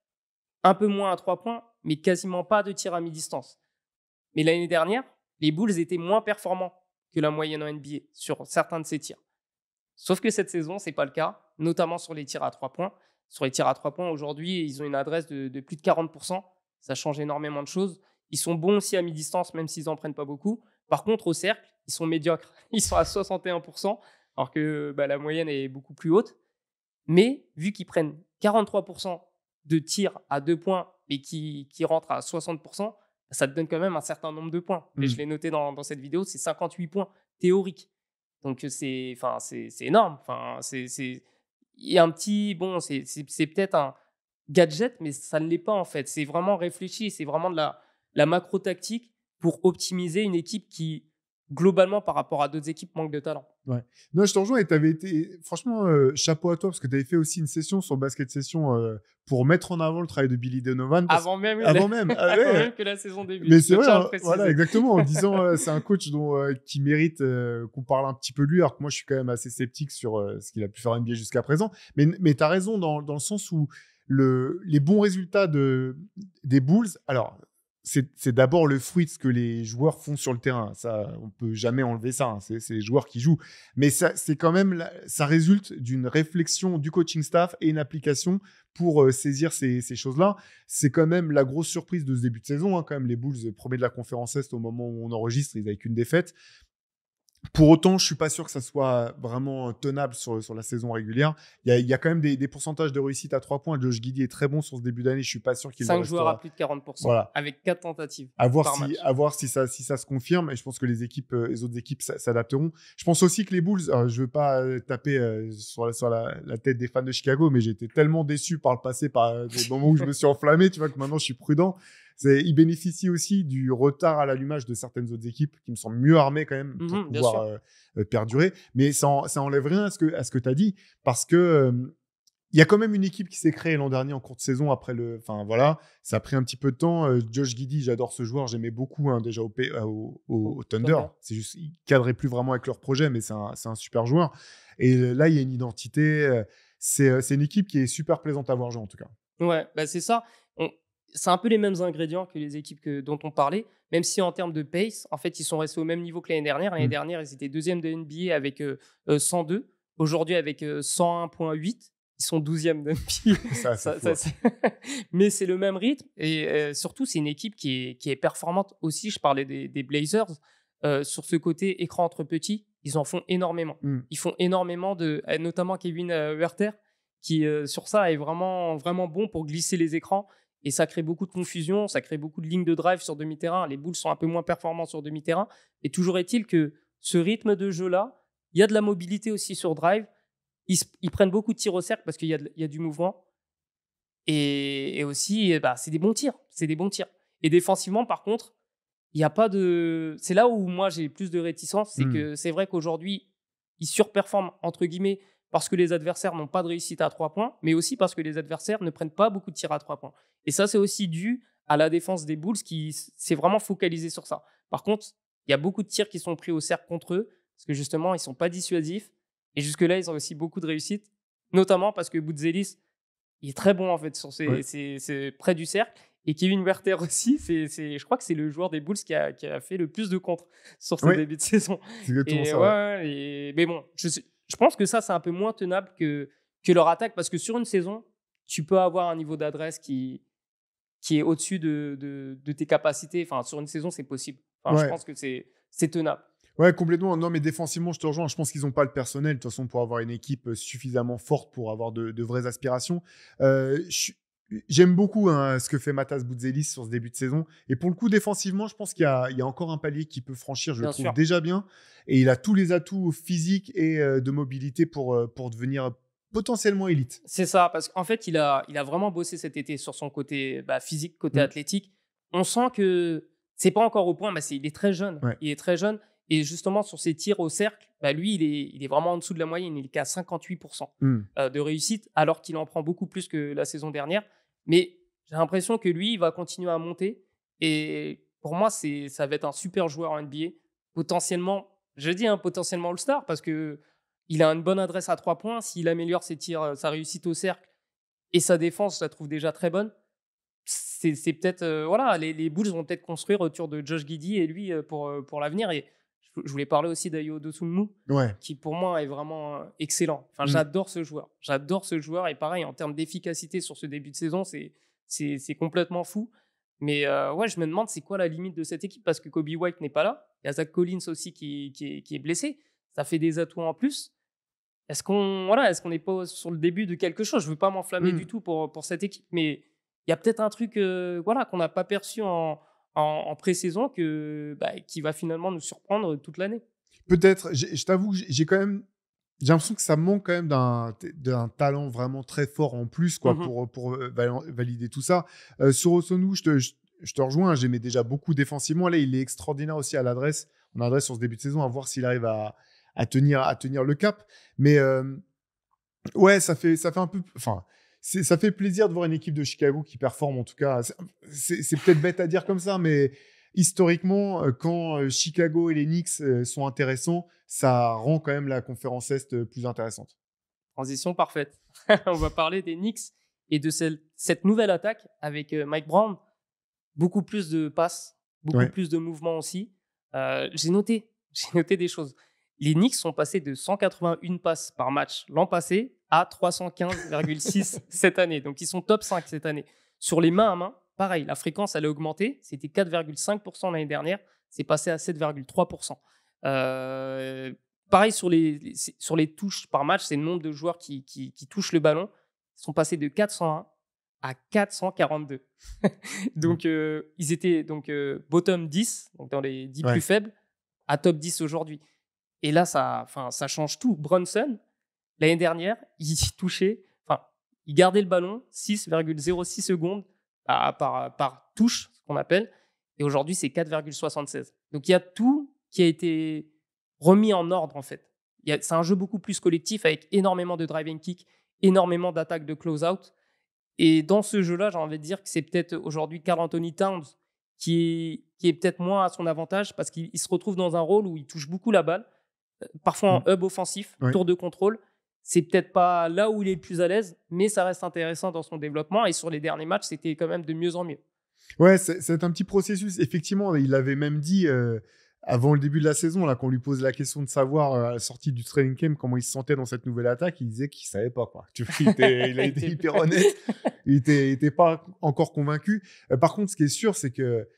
un peu moins à 3 points, mais quasiment pas de tirs à mi-distance. Mais l'année dernière, les Bulls étaient moins performants que la moyenne en NBA sur certains de ces tirs. Sauf que cette saison, ce n'est pas le cas, notamment sur les tirs à 3 points. Sur les tirs à 3 points, aujourd'hui, ils ont une adresse de plus de 40%. Ça change énormément de choses. Ils sont bons aussi à mi-distance, même s'ils n'en prennent pas beaucoup. Par contre, au cercle, ils sont médiocres. Ils sont à 61%, alors que la moyenne est beaucoup plus haute. Mais vu qu'ils prennent 43% de tirs à 2 points et qui rentrent à 60%, ça te donne quand même un certain nombre de points. Et je l'ai noté dans cette vidéo, c'est 58 points théoriques. Donc, c'est énorme. il y a un petit. Bon, c'est peut-être un gadget, mais ça ne l'est pas en fait. C'est vraiment réfléchi, c'est vraiment de la macro-tactique pour optimiser une équipe qui, globalement, par rapport à d'autres équipes, manque de talent. Ouais. Non, je te rejoins et tu avais été. Franchement, chapeau à toi parce que tu avais fait aussi une session sur Basket Session pour mettre en avant le travail de Billy Donovan. Avant même, Avant même. Ah ouais. avant même que la saison débute. Mais c'est Je vrai, tiens à le hein, préciser. voilà, exactement, en disant c'est un coach qui mérite qu'on parle un petit peu de lui, alors que moi je suis quand même assez sceptique sur ce qu'il a pu faire en NBA jusqu'à présent. Mais tu as raison dans le sens où les bons résultats des Bulls, alors c'est d'abord le fruit de ce que les joueurs font sur le terrain. Ça, on peut jamais enlever ça. Hein. C'est les joueurs qui jouent. Mais ça, c'est quand même, ça résulte d'une réflexion du coaching staff et une application pour saisir ces choses-là. C'est quand même la grosse surprise de ce début de saison. Hein, quand même, les Bulls, premiers de la conférence Est au moment où on enregistre, ils n'avaient qu'une défaite. Pour autant, je suis pas sûr que ça soit vraiment tenable sur la saison régulière. Il y a quand même des pourcentages de réussite à 3 points. Josh Giddey est très bon sur ce début d'année. Je suis pas sûr qu'il 5 joueurs à plus de 40%, voilà. avec 4 tentatives à voir par match. À voir si ça se confirme. Et je pense que les autres équipes s'adapteront. Je pense aussi que les Bulls, je veux pas taper sur la tête des fans de Chicago, mais j'ai été tellement déçu par le passé, par des moments où je me suis enflammé, tu vois, que maintenant je suis prudent. Ils bénéficient aussi du retard à l'allumage de certaines autres équipes qui me semblent mieux armées quand même pour pouvoir perdurer. Mais ça enlève rien à ce que tu as dit, parce que il y a quand même une équipe qui s'est créée l'an dernier en courte saison après Enfin voilà, ça a pris un petit peu de temps. Josh Giddey, j'adore ce joueur, j'aimais beaucoup déjà au Thunder. C'est juste, ils cadraient plus vraiment avec leur projet, mais c'est un super joueur. Et là, il y a une identité. C'est une équipe qui est super plaisante à voir jouer en tout cas. Ouais, bah c'est ça. C'est un peu les mêmes ingrédients que les équipes dont on parlait, même si en termes de pace, en fait, ils sont restés au même niveau que l'année dernière. L'année dernière, ils étaient deuxième de NBA avec 102. Aujourd'hui, avec 101,8, ils sont 12e de NBA. Mais c'est le même rythme. Et surtout, c'est une équipe qui est performante aussi. Je parlais des Blazers. Sur ce côté écran entre petits, ils en font énormément. Ils font énormément, notamment Kevin Huerter, qui sur ça est vraiment, vraiment bon pour glisser les écrans. Et ça crée beaucoup de confusion, ça crée beaucoup de lignes de drive sur demi-terrain. Les Bulls sont un peu moins performants sur demi-terrain. Et toujours est-il que ce rythme de jeu-là, il y a de la mobilité aussi sur drive. Ils prennent beaucoup de tirs au cercle parce qu'il y a du mouvement. Et aussi, c'est des bons tirs. C'est des bons tirs. Et défensivement, par contre, il n'y a pas de... C'est là où moi, j'ai plus de réticence. C'est que c'est vrai qu'aujourd'hui, ils surperforment, entre guillemets, parce que les adversaires n'ont pas de réussite à 3 points, mais aussi parce que les adversaires ne prennent pas beaucoup de tirs à 3 points. Et ça, c'est aussi dû à la défense des Bulls qui s'est vraiment focalisée sur ça. Par contre, il y a beaucoup de tirs qui sont pris au cercle contre eux, parce que justement, ils ne sont pas dissuasifs. Et jusque-là, ils ont aussi beaucoup de réussite, notamment parce que Boutzelis, il est très bon en fait sur c'est près du cercle. Et Kevin Huerter aussi, je crois que c'est le joueur des Bulls qui a fait le plus de contres sur ce début de saison. C'est exactement ça. Mais bon, je pense que ça, c'est un peu moins tenable que leur attaque, parce que sur une saison, tu peux avoir un niveau d'adresse qui est au-dessus de tes capacités. Enfin, sur une saison, c'est possible. Enfin, je pense que c'est tenable. Ouais, complètement. Non, mais défensivement, je te rejoins. Je pense qu'ils n'ont pas le personnel, de toute façon, pour avoir une équipe suffisamment forte pour avoir de vraies aspirations. J'aime beaucoup ce que fait Matas Boutzelis sur ce début de saison. Et pour le coup, défensivement, je pense qu'il y a encore un palier qu'il peut franchir. Je le trouve déjà bien. Et il a tous les atouts physiques et de mobilité pour devenir potentiellement élite. C'est ça, parce qu'en fait, il a vraiment bossé cet été sur son côté physique, côté athlétique. On sent que c'est pas encore au point, mais il est très jeune. Ouais. Il est très jeune. Et justement, sur ses tirs au cercle, lui, il est vraiment en dessous de la moyenne. Il est qu'à 58% de réussite, alors qu'il en prend beaucoup plus que la saison dernière. Mais j'ai l'impression que lui, il va continuer à monter. Et pour moi, ça va être un super joueur en NBA. Potentiellement, potentiellement All-Star, parce qu'il a une bonne adresse à 3 points. S'il améliore ses tirs, sa réussite au cercle et sa défense, je la trouve déjà très bonne. C'est peut-être... les Bulls vont peut-être construire autour de Josh Giddey et lui pour l'avenir. Et je voulais parler aussi d'Ayo Dosunmu, qui pour moi est vraiment excellent. Enfin, j'adore ce joueur. J'adore ce joueur. Et pareil, en termes d'efficacité sur ce début de saison, c'est complètement fou. Mais je me demande c'est quoi la limite de cette équipe, parce que Kobe White n'est pas là. Il y a Zach Collins aussi qui est blessé. Ça fait des atouts en plus. Est-ce qu'on n'est pas sur le début de quelque chose? Je ne veux pas m'enflammer du tout pour cette équipe, mais il y a peut-être un truc qu'on n'a pas perçu en pré-saison qui va finalement nous surprendre toute l'année. Peut-être. Je t'avoue que j'ai quand même j'ai l'impression que ça manque quand même d'un talent vraiment très fort en plus quoi, pour valider tout ça. Sur Osonu, je te rejoins, j'aimais déjà beaucoup défensivement. Là, il est extraordinaire aussi à l'adresse. On adresse sur ce début de saison à voir s'il arrive à tenir le cap. Mais ouais, ça fait un peu. Enfin, ça fait plaisir de voir une équipe de Chicago qui performe en tout cas. C'est peut-être bête à dire comme ça, mais historiquement, quand Chicago et les Knicks sont intéressants, ça rend quand même la conférence Est plus intéressante. Transition parfaite. On va parler des Knicks et de cette nouvelle attaque avec Mike Brown. Beaucoup plus de passes, beaucoup plus de mouvements aussi. J'ai noté des choses. Les Knicks sont passés de 181 passes par match l'an passé à 315,6 cette année. Donc, ils sont top 5 cette année. Sur les mains à main, pareil, la fréquence, elle a augmenté. C'était 4,5% l'année dernière. C'est passé à 7,3%. Pareil, sur les touches par match, c'est le nombre de joueurs qui touchent le ballon. Ils sont passés de 401 à 442. Donc, ils étaient bottom 10, donc dans les 10 plus faibles, à top 10 aujourd'hui. Et là, ça change tout. Brunson, l'année dernière, il gardait le ballon 6,06 secondes par touche, ce qu'on appelle. Et aujourd'hui, c'est 4,76. Donc, il y a tout qui a été remis en ordre, en fait. C'est un jeu beaucoup plus collectif avec énormément de drive and kick, énormément d'attaques de close-out. Et dans ce jeu-là, j'ai envie de dire que c'est peut-être aujourd'hui Karl Anthony Towns qui est peut-être moins à son avantage parce qu'il se retrouve dans un rôle où il touche beaucoup la balle, parfois en hub offensif, tour de contrôle. C'est peut-être pas là où il est le plus à l'aise, mais ça reste intéressant dans son développement. Et sur les derniers matchs, c'était quand même de mieux en mieux. Ouais, c'est un petit processus. Effectivement, il avait même dit avant le début de la saison, là, qu'on lui pose la question de savoir à la sortie du training camp comment il se sentait dans cette nouvelle attaque, il disait qu'il savait pas quoi. Tu vois, il a été hyper honnête. Il était pas encore convaincu. Par contre, ce qui est sûr, c'est que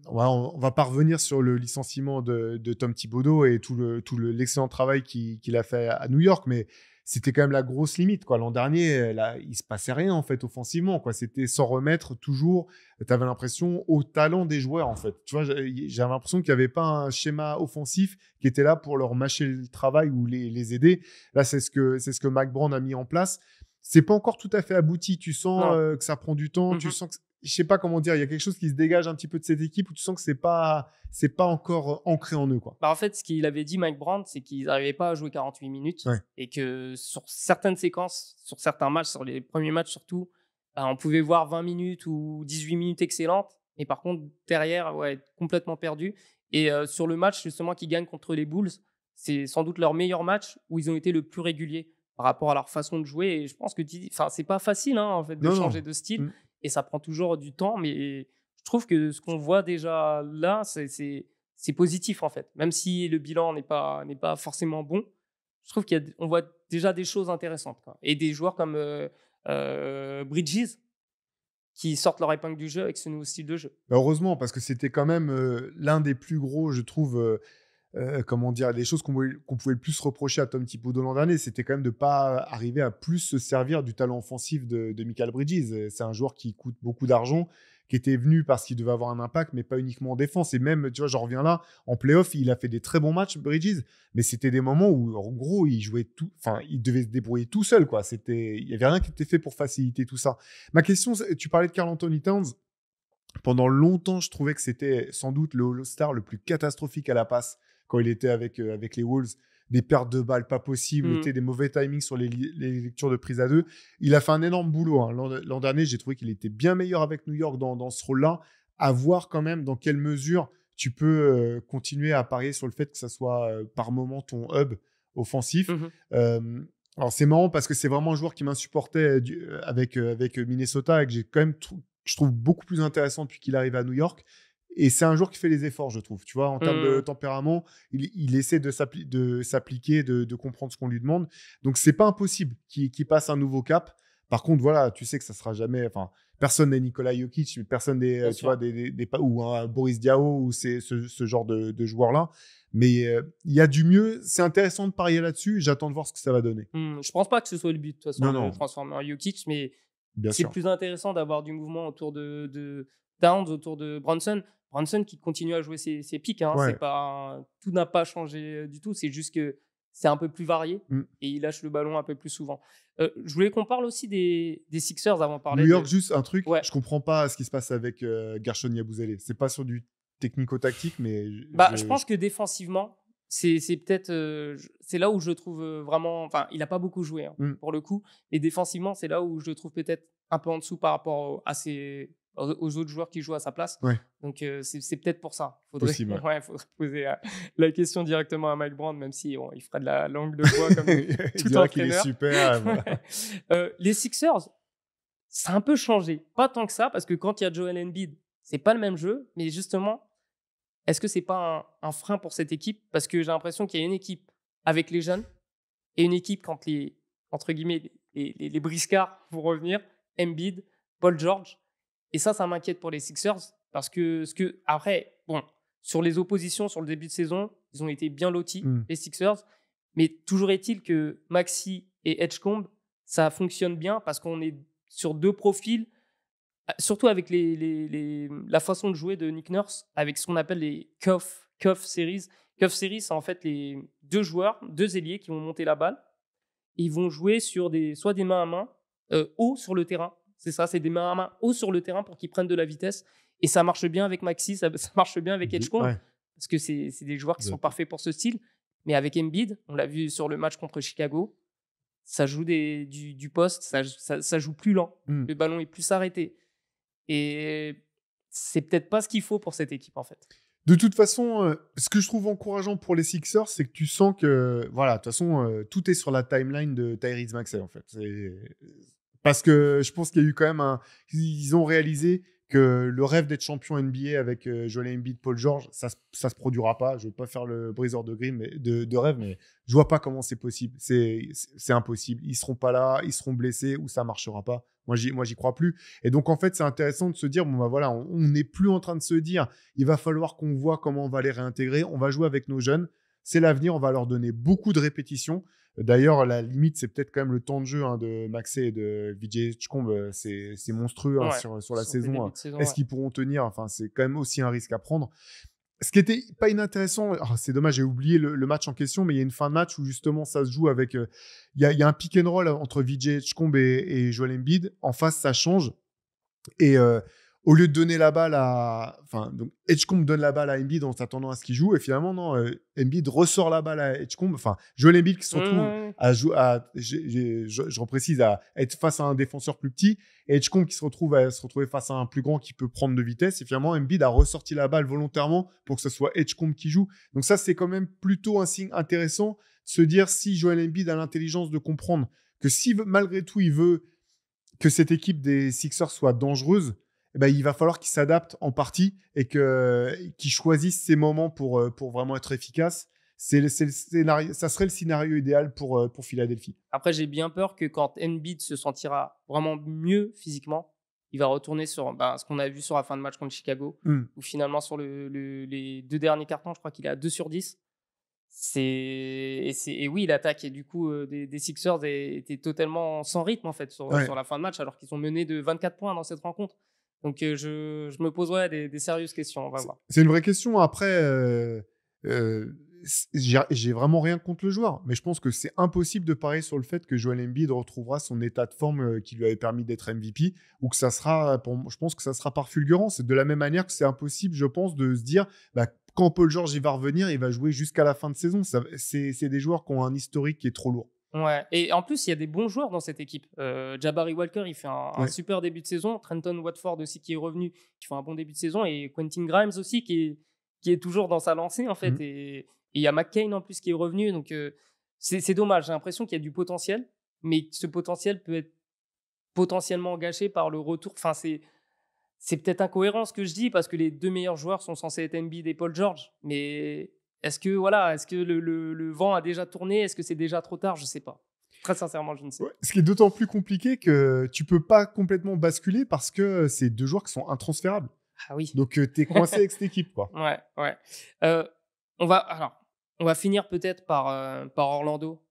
on va pas revenir sur le licenciement de Tom Thibodeau et tout l'excellent travail qu'il a fait à New York, mais c'était quand même la grosse limite, quoi. L'an dernier, là, il se passait rien en fait offensivement, quoi. C'était sans remettre toujours. Tu avais l'impression au talent des joueurs, en fait. Tu vois, j'avais l'impression qu'il n'y avait pas un schéma offensif qui était là pour leur mâcher le travail ou les aider. Là, c'est ce que Mike Brown a mis en place. C'est pas encore tout à fait abouti. Tu sens que ça prend du temps. Tu sens que je sais pas comment dire. Il y a quelque chose qui se dégage un petit peu de cette équipe où tu sens que c'est pas encore ancré en eux, quoi. En fait, ce qu'il avait dit Mike Brown, c'est qu'ils n'arrivaient pas à jouer 48 minutes et que sur certaines séquences, sur certains matchs, sur les premiers matchs surtout, on pouvait voir 20 minutes ou 18 minutes excellentes. Et par contre, derrière, complètement perdu. Et sur le match justement qui gagne contre les Bulls, c'est sans doute leur meilleur match où ils ont été le plus réguliers par rapport à leur façon de jouer. Et je pense que c'est pas facile en fait, de changer de style. Et ça prend toujours du temps. Mais je trouve que ce qu'on voit déjà là, c'est positif en fait. Même si le bilan n'est pas forcément bon, je trouve qu'on voit déjà des choses intéressantes, quoi. Et des joueurs comme Bridges qui sortent leur épingle du jeu avec ce nouveau style de jeu. Heureusement, parce que c'était quand même l'un des plus gros, je trouve, comment dire, des choses qu'on pouvait le plus reprocher à Tom Thibodeau l'an dernier, c'était quand même de ne pas arriver à plus se servir du talent offensif de Mikal Bridges. C'est un joueur qui coûte beaucoup d'argent, qui était venu parce qu'il devait avoir un impact, mais pas uniquement en défense. Et même, tu vois, j'en reviens là, en play-off, il a fait des très bons matchs, Bridges, mais c'était des moments où, en gros, il jouait tout, enfin, il devait se débrouiller tout seul, quoi. Il n'y avait rien qui était fait pour faciliter tout ça. Ma question, tu parlais de Karl Anthony Towns. Pendant longtemps, je trouvais que c'était sans doute le All-Star le plus catastrophique à la passe quand il était avec les Wolves. Des pertes de balles pas possibles, des mauvais timings sur les lectures de prise à deux. Il a fait un énorme boulot, hein. L'an dernier, j'ai trouvé qu'il était bien meilleur avec New York dans ce rôle-là. À voir quand même dans quelle mesure tu peux continuer à parier sur le fait que ça soit par moment ton hub offensif. Alors, c'est marrant parce que c'est vraiment un joueur qui m'insupportait avec Minnesota et que j'ai quand même, je trouve, beaucoup plus intéressant depuis qu'il arrive à New York. Et c'est un joueur qui fait les efforts, je trouve. Tu vois, en termes de tempérament, il essaie de s'appliquer, de comprendre ce qu'on lui demande. Donc, c'est pas impossible qu'il passe un nouveau cap. Par contre, voilà, tu sais que ça sera jamais. Enfin, personne n'est Nikola Jokic, personne n'est, tu vois, ou un Boris Diaw ou ce genre de joueur-là. Mais il y a du mieux. C'est intéressant de parier là-dessus. J'attends de voir ce que ça va donner. Je pense pas que ce soit le but, de toute façon, de transformer en Jokic, mais c'est plus intéressant d'avoir du mouvement autour de Towns, autour de Brunson. Brunson qui continue à jouer ses pics. Hein. C'est pas, tout n'a pas changé du tout. C'est juste que c'est un peu plus varié Mm. et il lâche le ballon un peu plus souvent. Je voulais qu'on parle aussi des Sixers avant de parler New York, de... juste un truc, Ouais. je comprends pas ce qui se passe avec Gershon Yabusele. C'est pas sur du technico-tactique, mais Je pense que défensivement, c'est peut-être c'est là où je le trouve vraiment. Enfin, il n'a pas beaucoup joué pour le coup, et défensivement, c'est là où je le trouve peut-être un peu en dessous par rapport aux autres joueurs qui jouent à sa place. Ouais. Donc, c'est peut-être pour ça. Possible, ouais. Faudrait poser la question directement à Mike Brown, même si il ferait de la langue de bois comme il tout dirait qu'il est entraîneur. super. Voilà. Les Sixers, ça a un peu changé. Pas tant que ça, parce que quand il y a Joel Embiid, c'est pas le même jeu, mais justement, est-ce que c'est pas un frein pour cette équipe? Parce que j'ai l'impression qu'il y a une équipe avec les jeunes et une équipe quand entre guillemets, les briscards vont revenir, Embiid, Paul George. Et ça m'inquiète pour les Sixers parce que après, bon, sur les oppositions, sur le début de saison, ils ont été bien lotis, les Sixers. Mais toujours est-il que Maxey et Edgecombe, ça fonctionne bien parce qu'on est sur deux profils, surtout avec la façon de jouer de Nick Nurse, avec ce qu'on appelle les cuff series. Cuff series, c'est en fait les deux ailiers qui vont monter la balle. Et ils vont jouer sur soit des mains à main, haut sur le terrain. C'est ça, c'est des mains à main haut sur le terrain pour qu'ils prennent de la vitesse. Et ça marche bien avec Maxey, ça marche bien avec Edgecombe, parce que c'est des joueurs qui sont parfaits pour ce style. Mais avec Embiid, on l'a vu sur le match contre Chicago, ça joue du poste, ça joue plus lent. Le ballon est plus arrêté. Et c'est peut-être pas ce qu'il faut pour cette équipe, en fait. De toute façon, ce que je trouve encourageant pour les Sixers, c'est que tu sens que, voilà, de toute façon, tout est sur la timeline de Tyrese Maxey, en fait. Parce que je pense qu'il y a eu quand même ils ont réalisé que le rêve d'être champion NBA avec Joel Embiid, Paul George, ça se produira pas. Je veux pas faire le briseur de grille, de rêve, mais je vois pas comment c'est possible. C'est impossible. Ils seront pas là, ils seront blessés ou ça marchera pas. Moi, j'y crois plus. Et donc, en fait, c'est intéressant de se dire, bon, bah voilà, on n'est plus en train de se dire, il va falloir qu'on voit comment on va les réintégrer. On va jouer avec nos jeunes. C'est l'avenir. On va leur donner beaucoup de répétitions. D'ailleurs, la limite, c'est peut-être quand même le temps de jeu de Maxey et de Vijay Edgecombe. C'est monstrueux sur la saison. Est-ce qu'ils pourront tenir? Enfin, c'est quand même aussi un risque à prendre. Ce qui était pas inintéressant, c'est dommage, j'ai oublié le match en question, mais il y a une fin de match où justement ça se joue avec. Il y a un pick and roll entre Vijay Edgecombe et Joel Embiid. En face, ça change. Et au lieu de donner la balle donc Edgecombe donne la balle à Embiid en s'attendant à ce qu'il joue. Et finalement, non, Embiid ressort la balle à Edgecombe. Enfin, Joel Embiid qui se retrouve je reprécise, à être face à un défenseur plus petit. Et Edgecombe qui se retrouver face à un plus grand qui peut prendre de vitesse. Et finalement, Embiid a ressorti la balle volontairement pour que ce soit Edgecombe qui joue. Donc ça, c'est quand même plutôt un signe intéressant de se dire si Joel Embiid a l'intelligence de comprendre que si malgré tout, il veut que cette équipe des Sixers soit dangereuse, eh ben, il va falloir qu'il s'adapte en partie et qu'il choisisse ses moments pour vraiment être efficace. Ça serait le scénario idéal pour Philadelphie. Après, j'ai bien peur que quand Embiid se sentira vraiment mieux physiquement, il va retourner sur ce qu'on a vu sur la fin de match contre Chicago, où finalement sur les deux derniers cartons, je crois qu'il est à 2 sur 10. Et oui, l'attaque et du coup des Sixers était totalement sans rythme en fait sur la fin de match, alors qu'ils ont mené de 24 points dans cette rencontre. Donc je me poserai des sérieuses questions, on va voir. C'est une vraie question. Après, j'ai vraiment rien contre le joueur, mais je pense que c'est impossible de parier sur le fait que Joel Embiid retrouvera son état de forme qui lui avait permis d'être MVP, ou que je pense que ça sera par fulgurance. C'est de la même manière que c'est impossible, je pense, de se dire quand Paul George il va revenir, il va jouer jusqu'à la fin de saison. C'est des joueurs qui ont un historique qui est trop lourd. Ouais, et en plus, il y a des bons joueurs dans cette équipe. Jabari Walker, il fait un super début de saison. Trenton Watford aussi, qui est revenu, qui fait un bon début de saison. Et Quentin Grimes aussi, qui est toujours dans sa lancée, en fait. Et il y a McCain, en plus, qui est revenu. Donc, c'est dommage. J'ai l'impression qu'il y a du potentiel. Mais ce potentiel peut être potentiellement gâché par le retour. Enfin, c'est peut-être incohérent ce que je dis, parce que les deux meilleurs joueurs sont censés être Embiid et Paul George. Mais est-ce que le vent a déjà tourné? Est-ce que c'est déjà trop tard? Je ne sais pas. Très sincèrement, je ne sais pas. Ce qui est d'autant plus compliqué que tu ne peux pas complètement basculer parce que c'est deux joueurs qui sont intransférables. Ah oui. Donc, tu es coincé avec cette équipe, quoi. Ouais. On va finir peut-être par Orlando.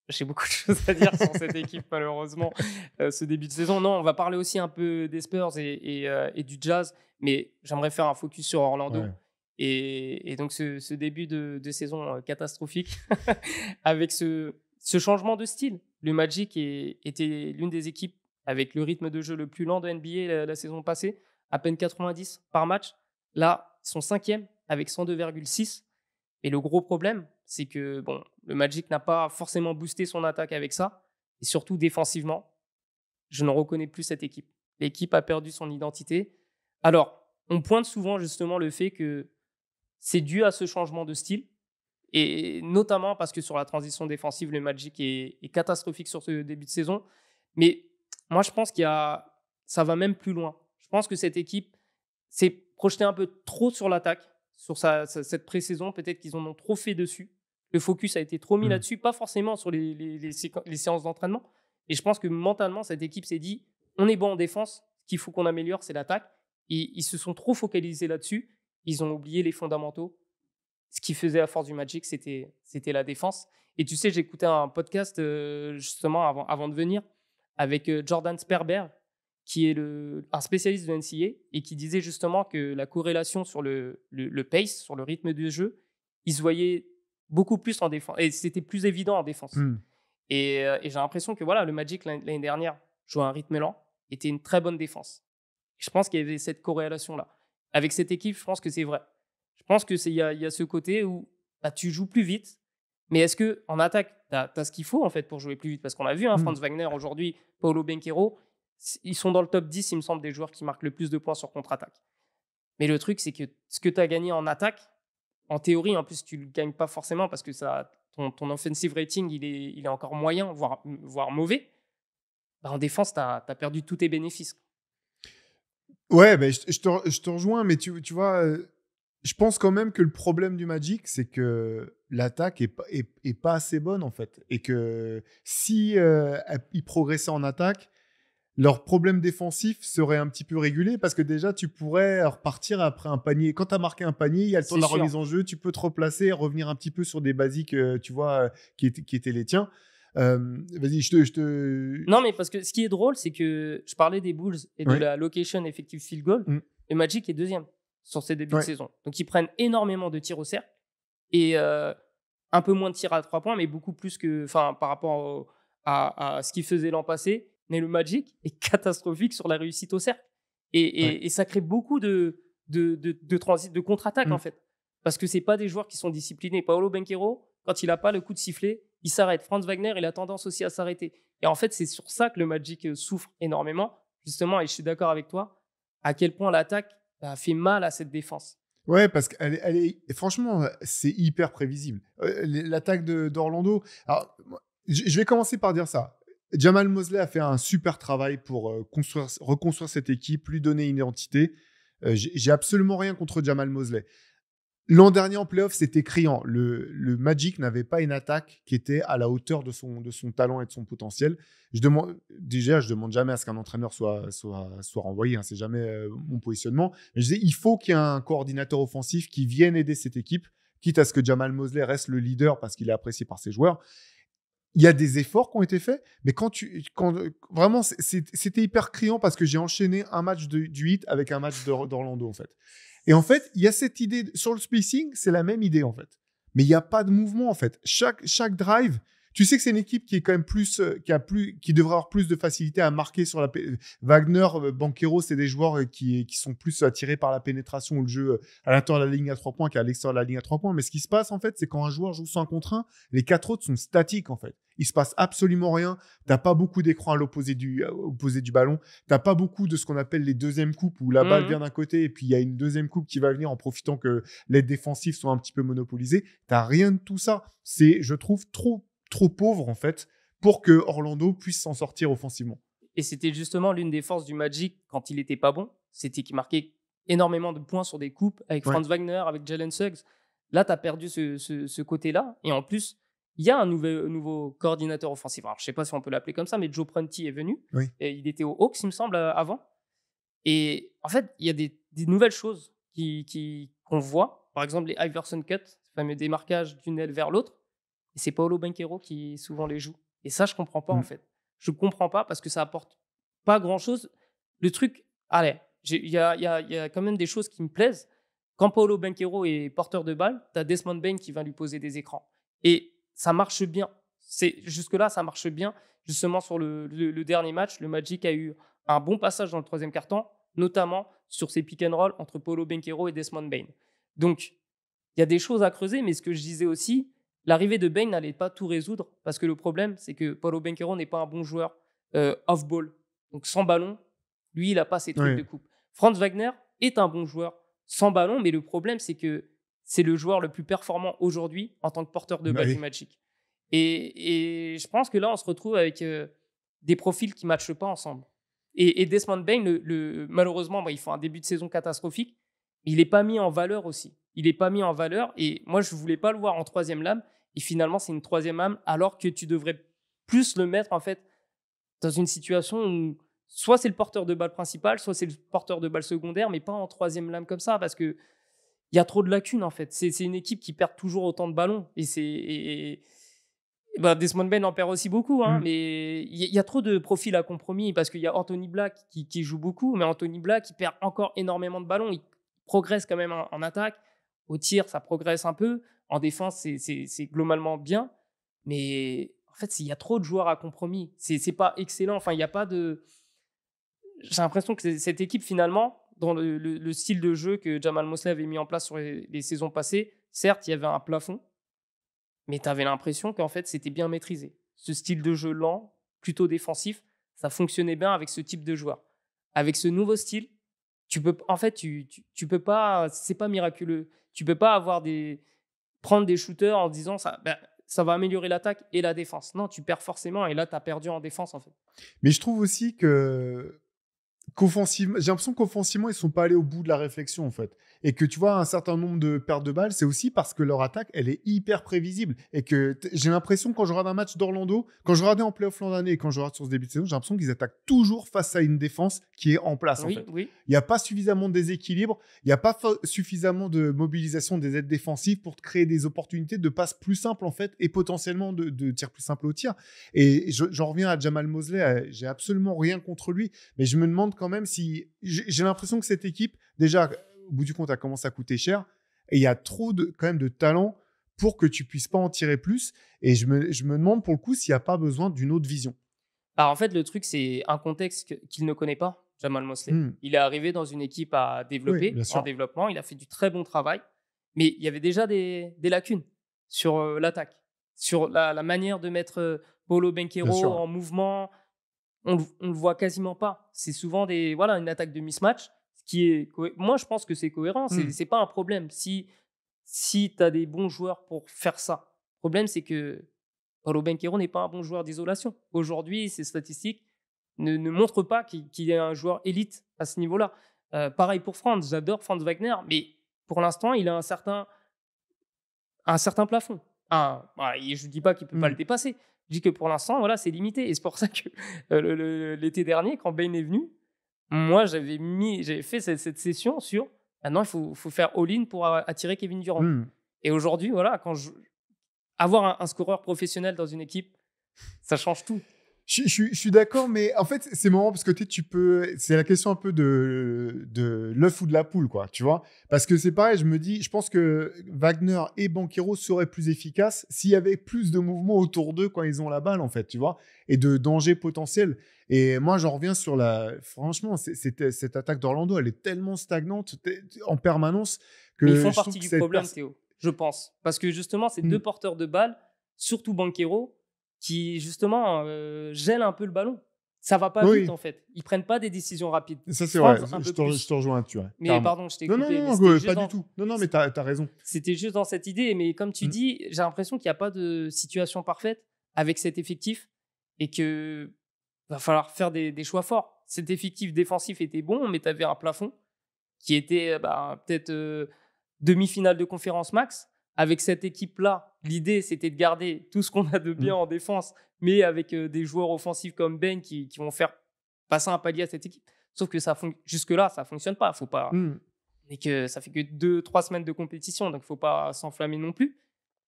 J'ai beaucoup de choses à dire sur cette équipe, malheureusement, ce début de saison. Non, on va parler aussi un peu des Spurs et du Jazz, mais j'aimerais faire un focus sur Orlando. Ouais. Et donc, ce début de saison catastrophique, avec ce changement de style. Le Magic était l'une des équipes avec le rythme de jeu le plus lent de NBA la saison passée, à peine 90 par match. Là, ils sont 5e avec 102,6. Et le gros problème, c'est que le Magic n'a pas forcément boosté son attaque avec ça. Et surtout, défensivement, je ne reconnais plus cette équipe. L'équipe a perdu son identité. Alors, on pointe souvent justement le fait que c'est dû à ce changement de style. Et notamment parce que sur la transition défensive, le Magic est catastrophique sur ce début de saison. Mais moi, je pense ça va même plus loin. Je pense que cette équipe s'est projetée un peu trop sur l'attaque, sur cette pré-saison. Peut-être qu'ils en ont trop fait dessus. Le focus a été trop mis là-dessus, pas forcément sur les séances d'entraînement. Et je pense que mentalement, cette équipe s'est dit, on est bon en défense, ce qu'il faut qu'on améliore, c'est l'attaque. Et ils se sont trop focalisés là-dessus. Ils ont oublié les fondamentaux. Ce qui faisait la force du Magic, c'était la défense. Et tu sais, j'écoutais un podcast justement avant de venir avec Jordan Sperber, qui est un spécialiste de NCAA et qui disait justement que la corrélation sur le pace, sur le rythme du jeu, il se voyait beaucoup plus en défense. Et c'était plus évident en défense. Et j'ai l'impression que le Magic, l'année dernière, jouait à un rythme lent, était une très bonne défense. Je pense qu'il y avait cette corrélation-là. Avec cette équipe, je pense que c'est vrai. Je pense qu'il y a ce côté où tu joues plus vite, mais est-ce qu'en attaque, tu as ce qu'il faut en fait pour jouer plus vite? Parce qu'on a vu Franz Wagner aujourd'hui, Paolo Banchero, ils sont dans le top 10, il me semble, des joueurs qui marquent le plus de points sur contre-attaque. Mais le truc, c'est que ce que tu as gagné en attaque, en théorie, en plus, tu ne le gagnes pas forcément parce que ton offensive rating, il est encore moyen, voire mauvais. En défense, tu as perdu tous tes bénéfices. Ouais, je te rejoins, mais tu vois, je pense quand même que le problème du Magic, c'est que l'attaque est pas assez bonne, en fait. Et que si ils progressaient en attaque, leur problème défensif serait un petit peu régulé parce que déjà, tu pourrais repartir après un panier. Quand tu as marqué un panier, il y a le temps de la remise en jeu, tu peux te replacer, revenir un petit peu sur des basiques, tu vois, qui étaient les tiens. Vas-y, je te... Non, mais parce que ce qui est drôle, c'est que je parlais des Bulls et de la location effective field goal. Le Magic est 2e sur ces débuts de saison. Donc, ils prennent énormément de tirs au cercle et un peu moins de tirs à 3 points, mais beaucoup plus par rapport à ce qu'ils faisaient l'an passé. Mais le Magic est catastrophique sur la réussite au cercle. Et ça crée beaucoup de contre-attaque, en fait. Parce que ce n'est pas des joueurs qui sont disciplinés. Paolo Banchero, quand il n'a pas le coup de sifflet, il s'arrête. Franz Wagner, il a tendance aussi à s'arrêter. Et en fait, c'est sur ça que le Magic souffre énormément, justement, et je suis d'accord avec toi, à quel point l'attaque fait mal à cette défense. Ouais, parce qu'elle franchement, c'est hyper prévisible. L'attaque d'Orlando. Alors, je vais commencer par dire ça. Jamal Mosley a fait un super travail pour reconstruire cette équipe, lui donner une identité. J'ai absolument rien contre Jamal Mosley. L'an dernier en playoff, c'était criant. Le Magic n'avait pas une attaque qui était à la hauteur de son talent et de son potentiel. Je demande jamais à ce qu'un entraîneur soit renvoyé. Hein, c'est jamais mon positionnement. Mais je disais, il faut qu'il y ait un coordinateur offensif qui vienne aider cette équipe, quitte à ce que Jamal Mosley reste le leader parce qu'il est apprécié par ses joueurs. Il y a des efforts qui ont été faits, mais quand vraiment, c'était hyper criant parce que j'ai enchaîné un match du Heat avec un match d'Orlando, en fait. Et en fait, il y a cette idée, sur le spacing, c'est la même idée, en fait. Mais il n'y a pas de mouvement, en fait. Chaque drive, tu sais que c'est une équipe qui est quand même qui devrait avoir plus de facilité à marquer sur la Wagner, Banchero, c'est des joueurs qui sont plus attirés par la pénétration ou le jeu à l'intérieur de la ligne à 3 points qu'à l'extérieur de la ligne à 3 points. Mais ce qui se passe, en fait, c'est quand un joueur joue 100 contre 1, les 4 autres sont statiques, en fait. Il se passe absolument rien. T'as pas beaucoup d'écran à l'opposé du ballon. T'as pas beaucoup de ce qu'on appelle les deuxièmes coupes où la balle vient d'un côté et puis il y a une deuxième coupe qui va venir en profitant que les défensifs sont un petit peu monopolisés. T'as rien de tout ça. C'est, je trouve, trop pauvre en fait pour que Orlando puisse s'en sortir offensivement. Et c'était justement l'une des forces du Magic quand il était pas bon. C'était qu'il marquait énormément de points sur des coupes avec Franz Wagner, avec Jalen Suggs. Là, tu as perdu ce côté-là. Et en plus, il y a un nouveau coordinateur offensif. Alors, je ne sais pas si on peut l'appeler comme ça, mais Joe Prunty est venu. Et il était aux Hawks, il me semble, avant. Et en fait, il y a des nouvelles choses qu'on voit. Par exemple, les Iverson Cut, ce fameux démarquage d'une aile vers l'autre. Et c'est Paolo Banchero qui souvent les joue. Et ça, je ne comprends pas, en fait. Je ne comprends pas parce que ça apporte pas grand-chose. Le truc, allez, il y a quand même des choses qui me plaisent. Quand Paolo Banchero est porteur de balle, tu as Desmond Bane qui va lui poser des écrans. Et ça marche bien. Jusque-là, ça marche bien. Justement, sur le dernier match, le Magic a eu un bon passage dans le troisième quart-temps, notamment sur ces pick and roll entre Paolo Banchero et Desmond Bane. Donc, il y a des choses à creuser, mais ce que je disais aussi, l'arrivée de Bane n'allait pas tout résoudre, parce que le problème, c'est que Paolo Banchero n'est pas un bon joueur off-ball. Donc, sans ballon, lui, il n'a pas ses trucs de coupe. Franz Wagner est un bon joueur sans ballon, mais le problème, c'est que c'est le joueur le plus performant aujourd'hui en tant que porteur de balle du Magic. Et je pense que là, on se retrouve avec des profils qui ne matchent pas ensemble. Et Desmond Bane, malheureusement, il fait un début de saison catastrophique. Il n'est pas mis en valeur aussi. Il n'est pas mis en valeur. Et moi, je ne voulais pas le voir en troisième lame. Et finalement, c'est une troisième lame, alors que tu devrais plus le mettre, en fait, dans une situation où soit c'est le porteur de balle principal, soit c'est le porteur de balle secondaire, mais pas en troisième lame comme ça, parce qu'il y a trop de lacunes, en fait. C'est une équipe qui perd toujours autant de ballons. Desmond Bane en perd aussi beaucoup, mais il y a trop de profils à compromis, parce qu'il y a Anthony Black qui joue beaucoup, mais Anthony Black, il perd encore énormément de ballons. Il progresse quand même en attaque. Au tir, ça progresse un peu. En défense, c'est globalement bien. Mais en fait, il y a trop de joueurs à compromis. C'est pas excellent. Enfin, il n'y a pas de... J'ai l'impression que cette équipe, finalement, dans le style de jeu que Jamal Mosley avait mis en place sur les saisons passées, certes, il y avait un plafond, mais tu avais l'impression qu'en fait, c'était bien maîtrisé. Ce style de jeu lent, plutôt défensif, ça fonctionnait bien avec ce type de joueur. Avec ce nouveau style, tu peux pas, c'est pas miraculeux. Tu peux pas prendre des shooters en disant ça va améliorer l'attaque et la défense. Non, tu perds forcément, et là, tu as perdu en défense, en fait. Mais je trouve aussi qu'offensivement, j'ai l'impression qu'offensivement, ils sont pas allés au bout de la réflexion, en fait. Et que tu vois, un certain nombre de pertes de balles, c'est aussi parce que leur attaque, elle est hyper prévisible. Et que j'ai l'impression, quand je regarde un match d'Orlando, quand je regardais en playoff l'an dernier et quand je regarde sur ce début de saison, j'ai l'impression qu'ils attaquent toujours face à une défense qui est en place, en fait. Oui. Il n'y a pas suffisamment de déséquilibre, il n'y a pas suffisamment de mobilisation des aides défensives pour te créer des opportunités de passes plus simples, en fait, et potentiellement de tirs plus simples au tir. Et j'en reviens à Jamal Mosley, j'ai absolument rien contre lui, mais je me demande quand même si... J'ai l'impression que cette équipe, déjà, au bout du compte, a commencé à coûter cher, et il y a trop quand même de talent pour que tu puisses pas en tirer plus. Et je me demande pour le coup s'il n'y a pas besoin d'une autre vision. Alors en fait, le truc, c'est un contexte qu'il ne connaît pas, Jamal Mosley. Il est arrivé dans une équipe à développer, en développement. Il a fait du très bon travail, mais il y avait déjà des lacunes sur l'attaque, sur la manière de mettre Paolo Banchero en mouvement. On le voit quasiment pas. C'est souvent une attaque de mismatch. Moi, je pense que c'est cohérent. C'est pas un problème. Si tu as des bons joueurs pour faire ça. Le problème, c'est que Paolo Banchero n'est pas un bon joueur d'isolation. Aujourd'hui, ses statistiques ne montrent pas qu'il est un joueur élite à ce niveau-là. Pareil pour Franz. J'adore Franz Wagner, mais pour l'instant, il a un certain plafond. Je ne dis pas qu'il ne peut pas le dépasser. Je dis que pour l'instant, c'est limité. Et c'est pour ça que l'été dernier, quand Bane est venu, moi, j'avais fait cette session sur maintenant, il faut faire all-in pour attirer Kevin Durant. Et aujourd'hui, avoir un scoreur professionnel dans une équipe, ça change tout. Je suis d'accord, mais en fait, c'est marrant parce que c'est la question un peu de l'œuf ou de la poule, quoi, tu vois. Parce que c'est pareil, je pense que Wagner et Banchero seraient plus efficaces s'il y avait plus de mouvements autour d'eux quand ils ont la balle, en fait, tu vois, et de dangers potentiels. Et moi, j'en reviens sur franchement, cette attaque d'Orlando, elle est tellement stagnante en permanence que. Mais ils font partie du problème, Théo, je pense. Parce que justement, ces deux porteurs de balle, surtout Banchero, qui justement gèlent un peu le ballon. Ça va pas vite, en fait. Ils prennent pas des décisions rapides. Ça, c'est vrai. Je te rejoins là-dessus. Ouais, mais pardon, je t'ai coupé. Non, pas du tout. Non, mais t'as raison. C'était juste dans cette idée. Mais comme tu dis, j'ai l'impression qu'il n'y a pas de situation parfaite avec cet effectif et qu'il va falloir faire des choix forts. Cet effectif défensif était bon, mais tu avais un plafond qui était peut-être demi-finale de conférence max. Avec cette équipe-là, l'idée, c'était de garder tout ce qu'on a de bien en défense, mais avec des joueurs offensifs comme Ben qui vont faire passer un palier à cette équipe. Sauf que jusque-là, ça ne fonctionne pas. Faut pas... Et que ça fait que 2-3 semaines de compétition, donc il ne faut pas s'enflammer non plus.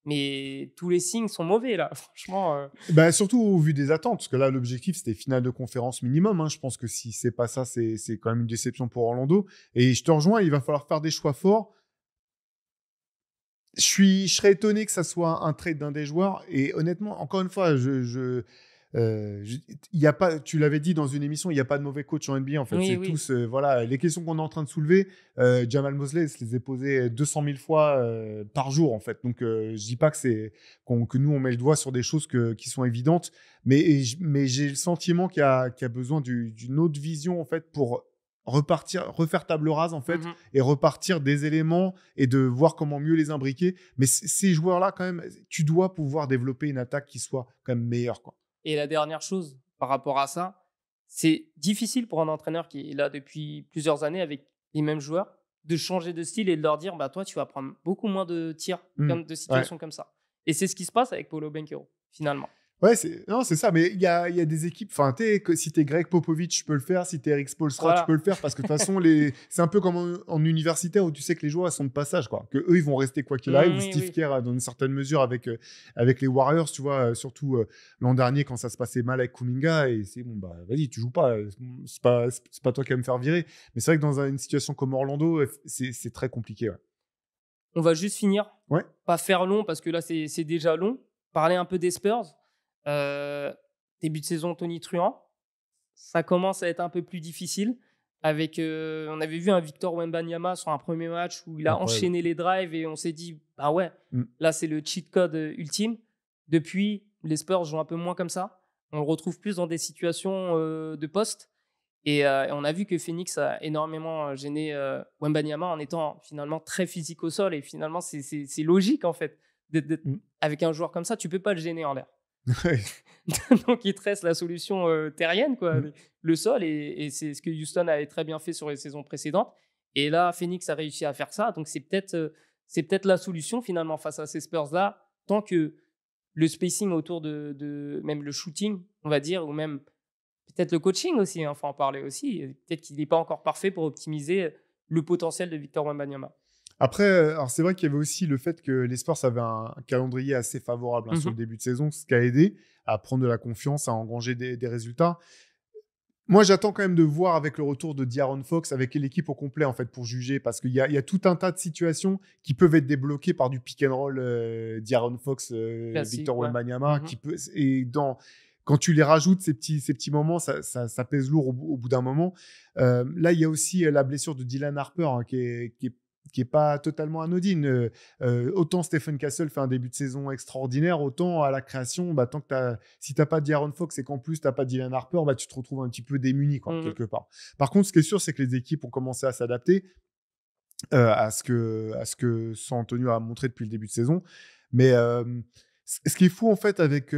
Mais tous les signes sont mauvais, là, franchement. Surtout au vu des attentes, parce que là, l'objectif, c'était finale de conférence minimum. Je pense que si c'est pas ça, c'est quand même une déception pour Orlando. Et je te rejoins, il va falloir faire des choix forts. Je serais étonné que ça soit un trade d'un des joueurs. Et honnêtement, encore une fois, y a pas, tu l'avais dit dans une émission, il n'y a pas de mauvais coach en NBA. En fait, c'est tous, voilà, les questions qu'on est en train de soulever. Jamal Mosley se les a posées 200 000 fois par jour, en fait. Donc, je dis pas que nous on met le doigt sur des choses qui sont évidentes, mais j'ai le sentiment qu'il y a besoin d'une autre vision, en fait, pour refaire table rase, en fait, et repartir des éléments et de voir comment mieux les imbriquer. Mais ces joueurs-là, quand même, tu dois pouvoir développer une attaque qui soit quand même meilleure, quoi. Et la dernière chose par rapport à ça, c'est difficile pour un entraîneur qui est là depuis plusieurs années avec les mêmes joueurs de changer de style et de leur dire bah, toi, tu vas prendre beaucoup moins de tirs, de situations comme ça. Et c'est ce qui se passe avec Paolo Banchero, finalement. Ouais, c'est ça. Mais il y a des équipes. Enfin, si t'es Greg Popovich, tu peux le faire. Si t'es Eric Spoelstra, tu peux le faire parce que de toute façon, c'est un peu comme en universitaire où tu sais que les joueurs ils sont de passage, quoi. Que eux, ils vont rester quoi qu'il arrive. Ou Steve Kerr, dans une certaine mesure, avec les Warriors, tu vois, surtout l'an dernier quand ça se passait mal avec Kuminga, et c'est bon, bah vas-y, tu joues pas. C'est pas toi qui vas me faire virer. Mais c'est vrai que dans une situation comme Orlando, c'est très compliqué. Ouais. On va juste finir. Pas faire long parce que là, c'est déjà long. Parler un peu des Spurs. Début de saison, Tony Truant, ça commence à être un peu plus difficile avec, on avait vu un Victor Wembanyama sur un premier match où il a enchaîné les drives et on s'est dit bah ouais, là c'est le cheat code ultime. Depuis, les Spurs jouent un peu moins comme ça, on le retrouve plus dans des situations de poste et on a vu que Phoenix a énormément gêné Wembanyama en étant finalement très physique au sol et finalement c'est logique en fait avec un joueur comme ça, tu peux pas le gêner en l'air. Donc il te reste la solution terrienne, quoi, le sol, et c'est ce que Houston avait très bien fait sur les saisons précédentes, et là Phoenix a réussi à faire ça, donc c'est peut-être la solution finalement face à ces Spurs là, tant que le spacing autour de même le shooting, on va dire, ou même peut-être le coaching aussi, faut en parler aussi, peut-être qu'il n'est pas encore parfait pour optimiser le potentiel de Victor Wembanyama. Après, alors c'est vrai qu'il y avait aussi le fait que les Spurs avaient un calendrier assez favorable sur le début de saison, ce qui a aidé à prendre de la confiance, à engranger des résultats. Moi, j'attends quand même de voir avec le retour de De'Aaron Fox, avec l'équipe au complet, en fait, pour juger, parce qu'il y a tout un tas de situations qui peuvent être débloquées par du pick and roll De'Aaron Fox, Victor Wembanyama, quand tu les rajoutes, ces petits moments, ça pèse lourd au bout d'un moment. Là, il y a aussi la blessure de Dylan Harper, qui est pas totalement anodine. Autant Stephen Castle fait un début de saison extraordinaire, autant à la création, si t'as pas De'Aaron Fox et qu'en plus t'as pas Dylan Harper, tu te retrouves un petit peu démuni, quoi, quelque part. Par contre, ce qui est sûr, c'est que les équipes ont commencé à s'adapter à ce que San Antonio a montré depuis le début de saison. Mais ce qui est fou, en fait, avec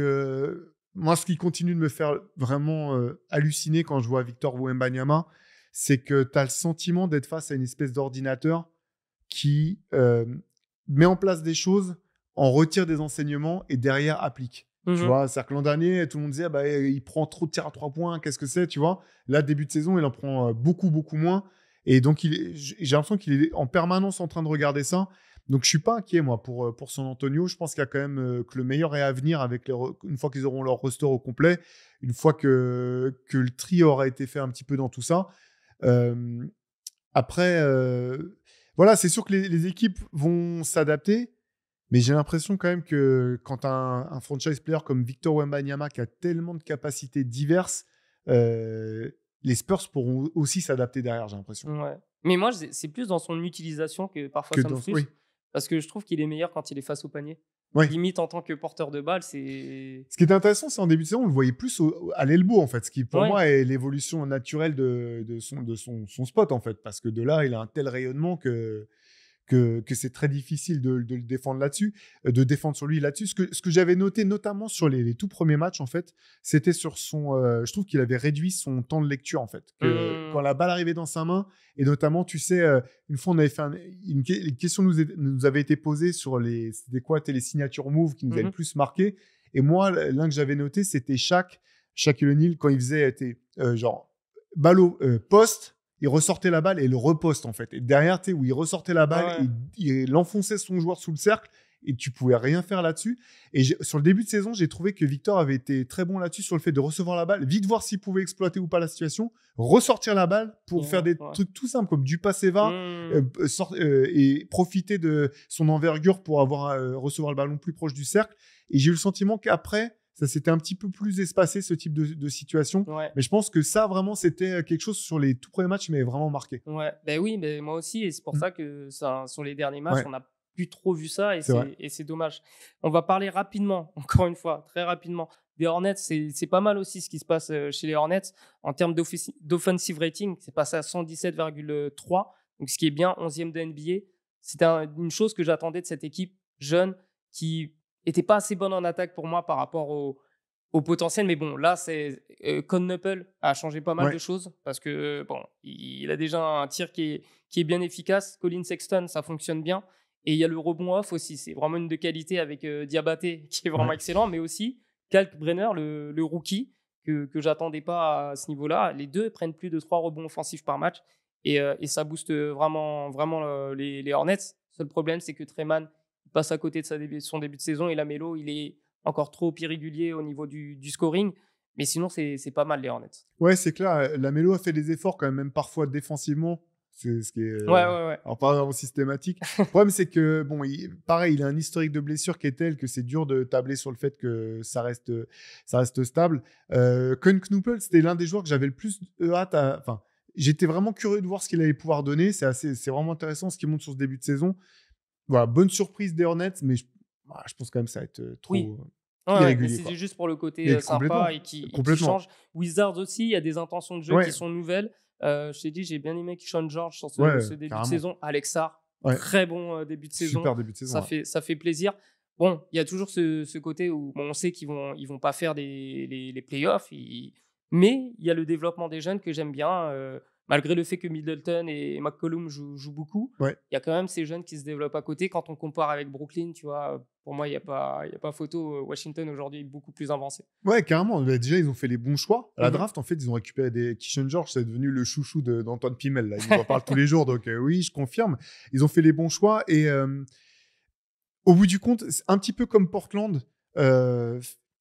moi, ce qui continue de me faire vraiment halluciner quand je vois Victor Wembanyama, c'est que tu as le sentiment d'être face à une espèce d'ordinateur qui met en place des choses, en retire des enseignements et derrière applique. Tu vois, c'est-à-dire que l'an dernier, tout le monde disait il prend trop de tirs à 3 points, qu'est-ce que c'est, tu vois. Là, début de saison, il en prend beaucoup, beaucoup moins. Et donc, j'ai l'impression qu'il est en permanence en train de regarder ça. Donc, je suis pas inquiet, moi, pour San Antonio. Je pense qu'il y a quand même que le meilleur est à venir une fois qu'ils auront leur roster au complet, une fois que le tri aura été fait un petit peu dans tout ça. Après, voilà, c'est sûr que les équipes vont s'adapter, mais j'ai l'impression quand même que quand un franchise player comme Victor Wembanyama qui a tellement de capacités diverses, les Spurs pourront aussi s'adapter derrière, j'ai l'impression. Ouais. Mais moi, c'est plus dans son utilisation que parfois ça me frustre. Parce que je trouve qu'il est meilleur quand il est face au panier. Limite, en tant que porteur de balle, c'est... Ce qui est intéressant, c'est en début de saison, on le voyait plus à l'elbow, en fait. Ce qui, pour moi, est l'évolution naturelle de son spot, en fait. Parce que de là, il a un tel rayonnement que c'est très difficile de le défendre là-dessus, de défendre sur lui là-dessus. Ce que j'avais noté, notamment sur les tout premiers matchs, en fait, c'était sur son... je trouve qu'il avait réduit son temps de lecture, en fait. Quand la balle arrivait dans sa main, et notamment, tu sais, une fois, on avait fait une question nous avait été posée sur c'était quoi, les signatures moves qui nous avaient le plus marqué. Et moi, l'un que j'avais noté, c'était Shaquille O'Neal, quand il faisait, genre, balle au poste, il ressortait la balle et le reposte, en fait. Et derrière, où il ressortait la balle, il enfonçait son joueur sous le cercle et tu pouvais rien faire là-dessus. Et sur le début de saison, j'ai trouvé que Victor avait été très bon là-dessus sur le fait de recevoir la balle, vite voir s'il pouvait exploiter ou pas la situation, ressortir la balle pour faire des trucs tout simples comme du passe et va, et profiter de son envergure pour recevoir le ballon plus proche du cercle. Et j'ai eu le sentiment qu'après, ça s'était un petit peu plus espacé, ce type de situation. Ouais. Mais je pense que ça, vraiment, c'était quelque chose sur les tout premiers matchs qui m'avait vraiment marqué. Ouais, ben oui, mais moi aussi. Et c'est pour ça que sur les derniers matchs, on n'a plus trop vu ça. Et c'est dommage. On va parler rapidement, encore une fois, très rapidement, des Hornets. C'est pas mal aussi ce qui se passe chez les Hornets. En termes d'offensive rating, c'est passé à 117,3. Donc, ce qui est bien, 11e de NBA. C'était une chose que j'attendais de cette équipe jeune qui était pas assez bonne en attaque pour moi par rapport au potentiel. Mais bon, là, Con Knuppel a changé pas mal de choses parce que bon, il a déjà un tir qui est bien efficace. Colin Sexton, ça fonctionne bien. Et il y a le rebond off aussi. C'est vraiment une de qualité avec Diabaté qui est vraiment excellent. Mais aussi Kalkbrenner, le rookie, que j'attendais pas à ce niveau-là. Les deux prennent plus de 3 rebonds offensifs par match. Et ça booste vraiment, vraiment les Hornets. Le seul problème, c'est que Treman passe à côté de son début de saison et Lamelo, il est encore trop irrégulier au niveau du scoring. Mais sinon, c'est pas mal les Hornets. Ouais, c'est clair. Lamelo a fait des efforts quand même parfois défensivement. C'est ce qui est alors pas vraiment systématique. Le problème, c'est que bon, pareil, il a un historique de blessure qui est tel que c'est dur de tabler sur le fait que ça reste stable. Con Knuppel, c'était l'un des joueurs que j'avais le plus hâte enfin, j'étais vraiment curieux de voir ce qu'il allait pouvoir donner. C'est vraiment intéressant ce qu'il montre sur ce début de saison. Voilà, bonne surprise des Hornets, mais je pense quand même que ça va être trop irrégulier. C'est juste pour le côté sympa et qui change. Wizards aussi, il y a des intentions de jeu qui sont nouvelles. Je t'ai dit, j'ai bien aimé Keyshawn George sur ce début de saison. Alex Sarr, très bon début de saison. Super début de saison. Ça fait plaisir. Bon, il y a toujours ce côté où on sait qu'ils vont pas faire les playoffs, mais il y a le développement des jeunes que j'aime bien. Malgré le fait que Middleton et McCollum jouent beaucoup, il y a quand même ces jeunes qui se développent à côté. Quand on compare avec Brooklyn, tu vois, pour moi, il n'y a pas photo. Washington, aujourd'hui, est beaucoup plus avancé. Ouais, carrément. Déjà, ils ont fait les bons choix. À la draft, en fait, ils ont récupéré des Keyshawn George. C'est devenu le chouchou d'Antoine Pimel. Là. Ils en parlent tous les jours. Donc, oui, je confirme. Ils ont fait les bons choix. Et au bout du compte, c'est un petit peu comme Portland. Tu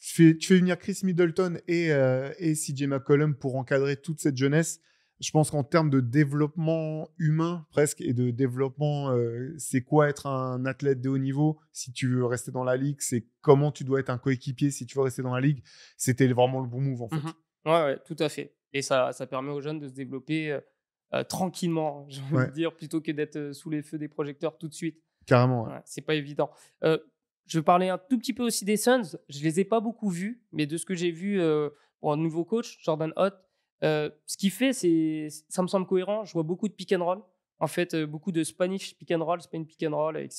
fais venir Chris Middleton et CJ McCollum pour encadrer toute cette jeunesse. Je pense qu'en termes de développement humain presque et de développement, c'est quoi être un athlète de haut niveau si tu veux rester dans la ligue, c'est comment tu dois être un coéquipier si tu veux rester dans la ligue. C'était vraiment le bon move en fait. Ouais, tout à fait. Et ça permet aux jeunes de se développer tranquillement, j'ai envie de dire, plutôt que d'être sous les feux des projecteurs tout de suite. Carrément. C'est pas évident. Je parlais un tout petit peu aussi des Suns. Je les ai pas beaucoup vus, mais de ce que j'ai vu pour un nouveau coach, Jordan Hott, ce qu'il fait, ça me semble cohérent. Je vois beaucoup de pick and roll. En fait, beaucoup de Spanish pick and roll, Spain pick and roll. Avec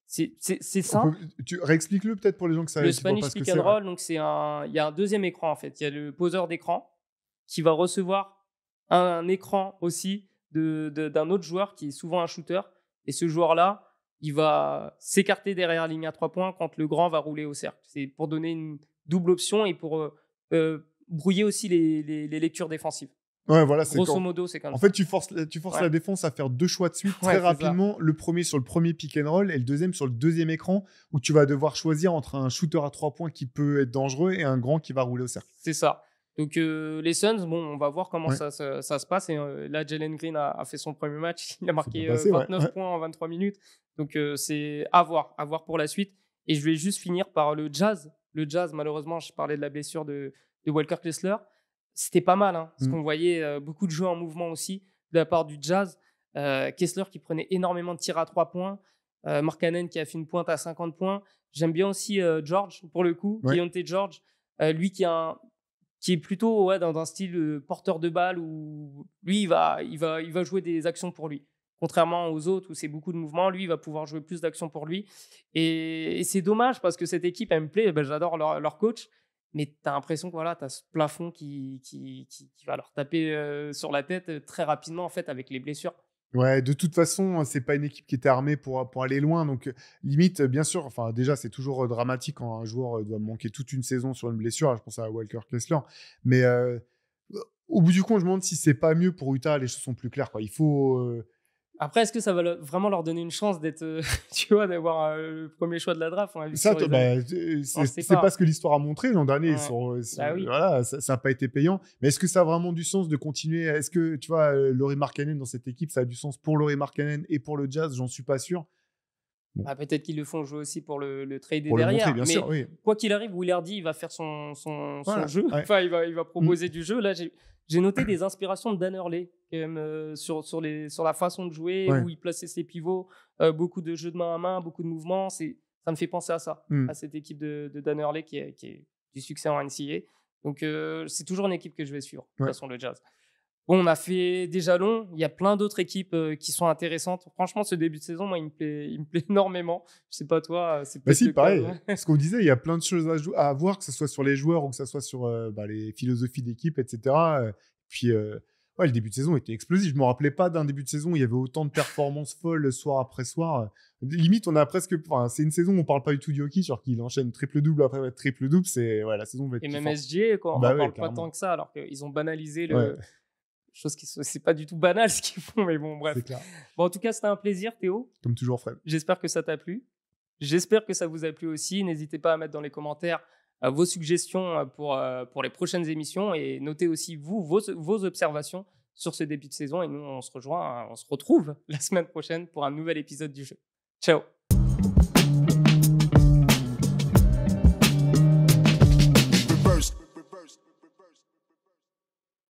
c'est simple. Tu réexpliques-le peut-être pour les gens que ça. Le Spanish pick and roll, donc il y a un deuxième écran en fait. Il y a le poseur d'écran qui va recevoir un écran aussi d'un autre joueur qui est souvent un shooter. Et ce joueur-là, il va s'écarter derrière la ligne à 3 points quand le grand va rouler au cercle. C'est pour donner une double option et pour brouiller aussi les lectures défensives. Ouais, voilà, grosso modo, c'est comme ça. En fait, tu forces la défense à faire 2 choix de suite très rapidement. Ça. Le premier sur le premier pick and roll et le deuxième sur le deuxième écran où tu vas devoir choisir entre un shooter à 3 points qui peut être dangereux et un grand qui va rouler au cercle. C'est ça. Donc, les Suns, bon, on va voir comment ça se passe. Et là, Jalen Green a fait son premier match. Il a marqué 29 points en 23 minutes. Donc, c'est à voir pour la suite. Et je vais juste finir par le Jazz. Le Jazz, malheureusement, je parlais de la blessure de Walker Kessler. C'était pas mal, parce qu'on voyait beaucoup de jeux en mouvement aussi de la part du Jazz. Kessler qui prenait énormément de tirs à 3 points. Markkanen qui a fait une pointe à 50 points. J'aime bien aussi George, pour le coup, Keyonte George. Lui qui est plutôt dans un style porteur de balle où lui, il va jouer des actions pour lui. Contrairement aux autres où c'est beaucoup de mouvements, lui, il va pouvoir jouer plus d'actions pour lui. Et c'est dommage parce que cette équipe, elle me plaît. J'adore leur coach. Mais tu as l'impression que tu as ce plafond qui va leur taper sur la tête très rapidement en fait, avec les blessures. Ouais, de toute façon, c'est pas une équipe qui était armée pour aller loin. Donc, limite, bien sûr, enfin, déjà, c'est toujours dramatique quand un joueur doit manquer toute une saison sur une blessure. Là, je pense à Walker Kessler. Mais au bout du compte, je me demande si c'est pas mieux pour Utah, les choses sont plus claires, quoi. Il faut. Après, est-ce que ça va vraiment leur donner une chance d'être, tu vois, d'avoir le premier choix de la draft? On a vu Ça, sur les années. c'est pas ce que l'histoire a montré. L'an dernier, Ouais. Bah oui. voilà, ça n'a pas été payant. Mais est-ce que ça a vraiment du sens de continuer? Est-ce que, tu vois, Lauri Markkanen dans cette équipe, ça a du sens pour Lauri Markkanen et pour le Jazz? J'en suis pas sûr. Ah, peut-être qu'ils le font jouer aussi pour le trader Pour le derrière. montrer, bien mais sûr, oui. quoi qu'il arrive, Will Hardy, il va faire son Voilà, jeu. ouais. Enfin, il va proposer du jeu. Là, j'ai noté des inspirations de Dan Hurley quand même, sur la façon de jouer, Ouais. où il plaçait ses pivots, beaucoup de jeux de main à main, beaucoup de mouvements. Ça me fait penser à ça, à cette équipe de Dan Hurley qui est du succès en NCAA. Donc, c'est toujours une équipe que je vais suivre, de toute façon, le Jazz. Bon, on a fait déjà long. Il y a plein d'autres équipes qui sont intéressantes. Franchement, ce début de saison, moi, il me plaît énormément. Je sais pas toi, c'est Bah peut-être si, le cas, pareil. ouais. Ce qu'on disait, il y a plein de choses à voir, que ce soit sur les joueurs ou que ce soit sur les philosophies d'équipe, etc. Puis, le début de saison était explosif. Je ne me rappelais pas d'un début de saison où il y avait autant de performances folles soir après soir. Limite, on a presque. Enfin, c'est une saison où on ne parle pas du tout de Jokic, genre qu'il enchaîne triple-double après triple-double. La saison va être Et même kiffante. SGA, quoi, on Bah n'en ouais, parle pas carrément. tant que ça, alors qu'ils ont banalisé Ouais. chose qui c'est pas du tout banal ce qu'ils font, mais bon, bref. C'est clair. Bon, en tout cas, c'était un plaisir, Théo. Comme toujours, Fred. J'espère que ça t'a plu. J'espère que ça vous a plu aussi. N'hésitez pas à mettre dans les commentaires vos suggestions pour les prochaines émissions et notez aussi vos observations sur ce début de saison. Et nous, on se retrouve la semaine prochaine pour un nouvel épisode du jeu. Ciao. Reverse.